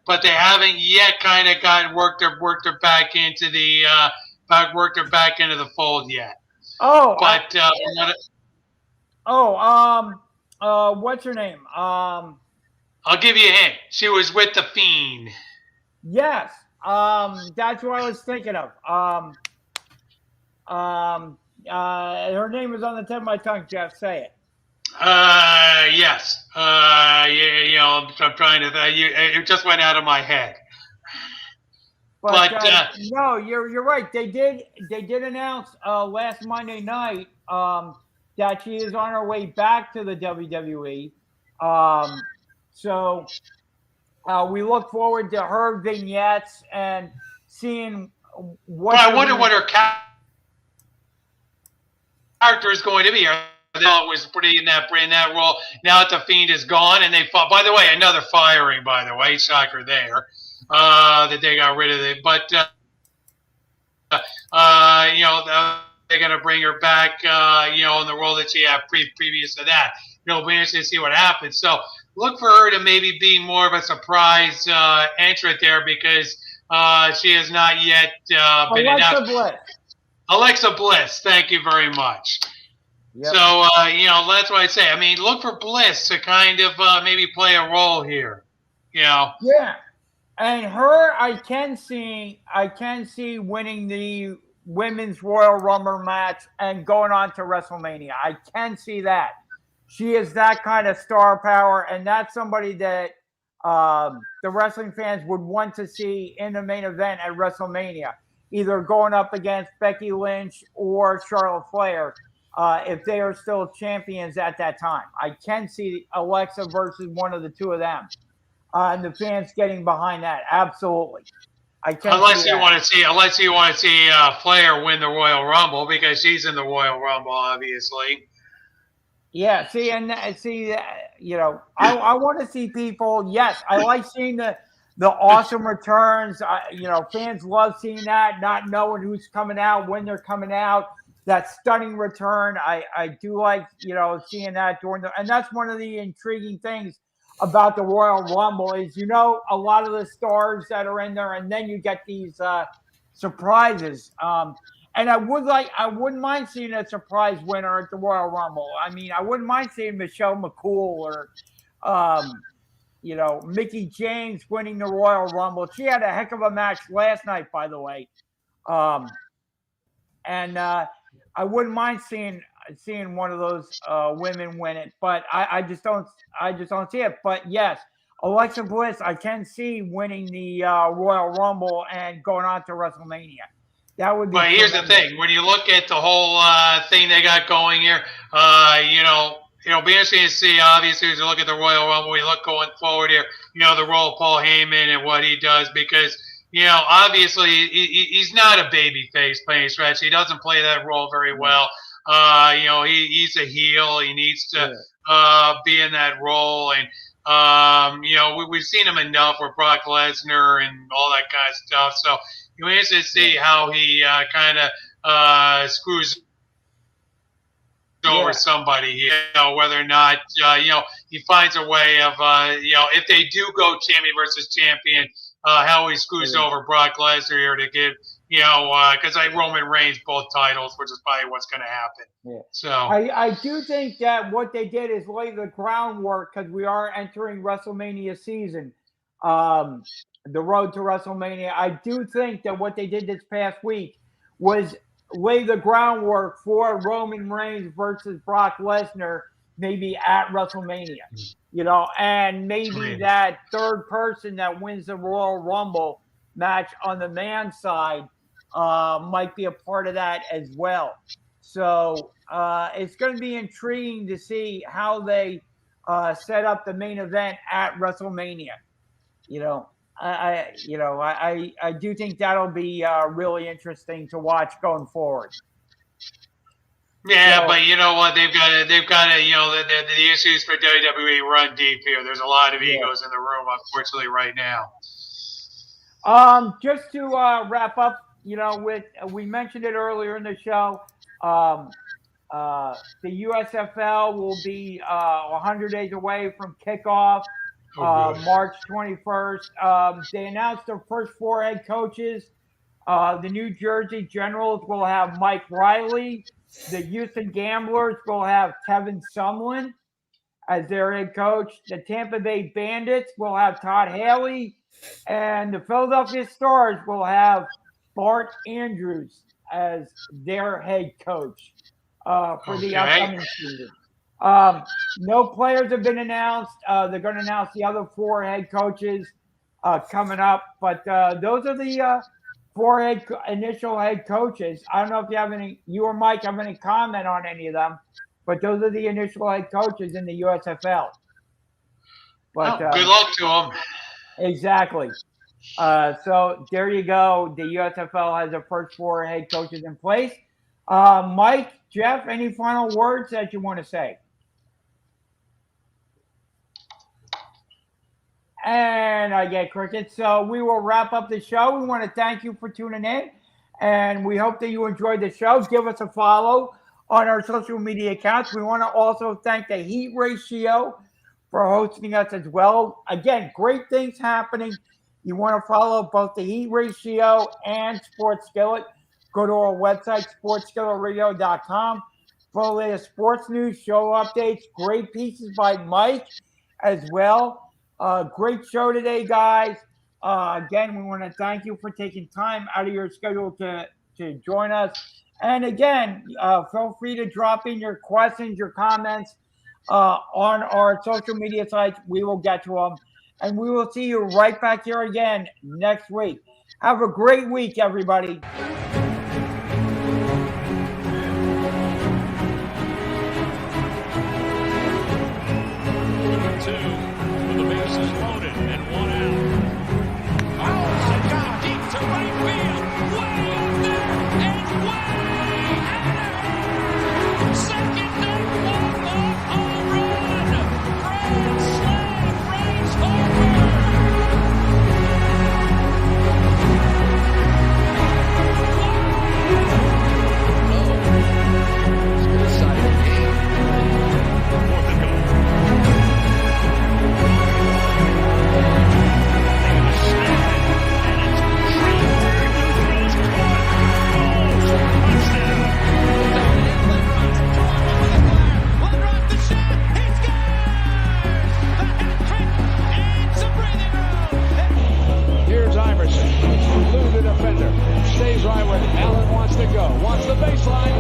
but they haven't yet kind of worked her back into the fold yet. Oh, but what's her name? I'll give you a hint. She was with the Fiend. Yes, that's what I was thinking of. Her name is on the tip of my tongue, Jeff. Say it. Yes. I'm trying to. It just went out of my head. But But no, you're right. They did announce last Monday night that she is on her way back to the WWE. So we look forward to her vignettes and seeing what. I wonder what her character is going to be. They thought was pretty in that role. Now that the Fiend is gone, and they fought. By the way, another firing. By the way, shocker there that they got rid of it. But they're going to bring her back. In the role that she had previous to that. It'll be interesting to see what happens. So look for her to maybe be more of a surprise entrant there because she has not yet been announced. Alexa Bliss, thank you very much. Yep. So, that's what I say. I mean, look for Bliss to kind of maybe play a role here. Yeah. And her, I can see winning the Women's Royal Rumble match and going on to WrestleMania. I can see that. She is that kind of star power, and that's somebody that the wrestling fans would want to see in the main event at WrestleMania, either going up against Becky Lynch or Charlotte Flair. If they are still champions at that time, I can see Alexa versus one of the two of them, and the fans getting behind that. Absolutely, I can. Unless you want to see Flair win the Royal Rumble because she's in the Royal Rumble, obviously. Yeah, I want to see people. Yes, I like seeing the awesome returns. Fans love seeing that, not knowing who's coming out, when they're coming out. That stunning return, I do like, seeing that and that's one of the intriguing things about the Royal Rumble is, a lot of the stars that are in there, and then you get these surprises. And I wouldn't mind seeing a surprise winner at the Royal Rumble. I mean, I wouldn't mind seeing Michelle McCool or, Mickie James winning the Royal Rumble. She had a heck of a match last night, by the way. And I wouldn't mind seeing one of those women win it, but I just don't see it. But yes, Alexa Bliss, I can see winning the Royal Rumble and going on to WrestleMania. That would be. But here's the thing: when you look at the whole thing they got going here, it'll be interesting to see. Obviously, as you look at the Royal Rumble, we look going forward here. The role of Paul Heyman and what he does because. Obviously he's not a baby face playing stretch. He doesn't play that role very well. He's a heel. He needs to be in that role. And, we've seen him enough with Brock Lesnar and all that kind of stuff. So you want to see how he kind of screws over somebody here, whether or not, he finds a way of, if they do go champion versus champion, how he screws over Brock Lesnar here to give, because Roman Reigns both titles, which is probably what's going to happen. Yeah. So I do think that what they did is lay the groundwork because we are entering WrestleMania season, the road to WrestleMania. I do think that what they did this past week was lay the groundwork for Roman Reigns versus Brock Lesnar, maybe at WrestleMania. And maybe that third person that wins the Royal Rumble match on the man side might be a part of that as well. So it's going to be intriguing to see how they set up the main event at WrestleMania. I do think that'll be really interesting to watch going forward. Yeah, but you know what? They've got to, the issues for WWE run deep here. There's a lot of egos in the room, unfortunately, right now. Just to wrap up, we mentioned it earlier in the show. The USFL will be 100 days away from kickoff, March 21st. They announced their first 4 head coaches. The New Jersey Generals will have Mike Riley. The Houston Gamblers will have Kevin Sumlin as their head coach. The Tampa Bay Bandits will have Todd Haley. And the Philadelphia Stars will have Bart Andrews as their head coach for the upcoming season. No players have been announced. They're going to announce the other 4 head coaches coming up. But those are the four initial head coaches. I don't know if you or Mike have any comment on any of them, but those are the initial head coaches in the USFL. But good luck to them. Exactly. So there you go. The USFL has the first four head coaches in place. Mike, Jeff, any final words that you want to say? And I get crickets. So we will wrap up the show. We want to thank you for tuning in, and we hope that you enjoyed the show. Give us a follow on our social media accounts. We want to also thank the Heat Ratio for hosting us as well. Again, great things happening. You want to follow both the Heat Ratio and Sports Skillet. Go to our website, sportsskilletradio.com, for the latest sports news, show updates, great pieces by Mike as well. Great show today, guys. Again, we want to thank you for taking time out of your schedule to join us. And again, feel free to drop in your questions, your comments on our social media sites. We will get to them. And we will see you right back here again next week. Have a great week, everybody. Stays right where Allen wants to go. Wants the baseline.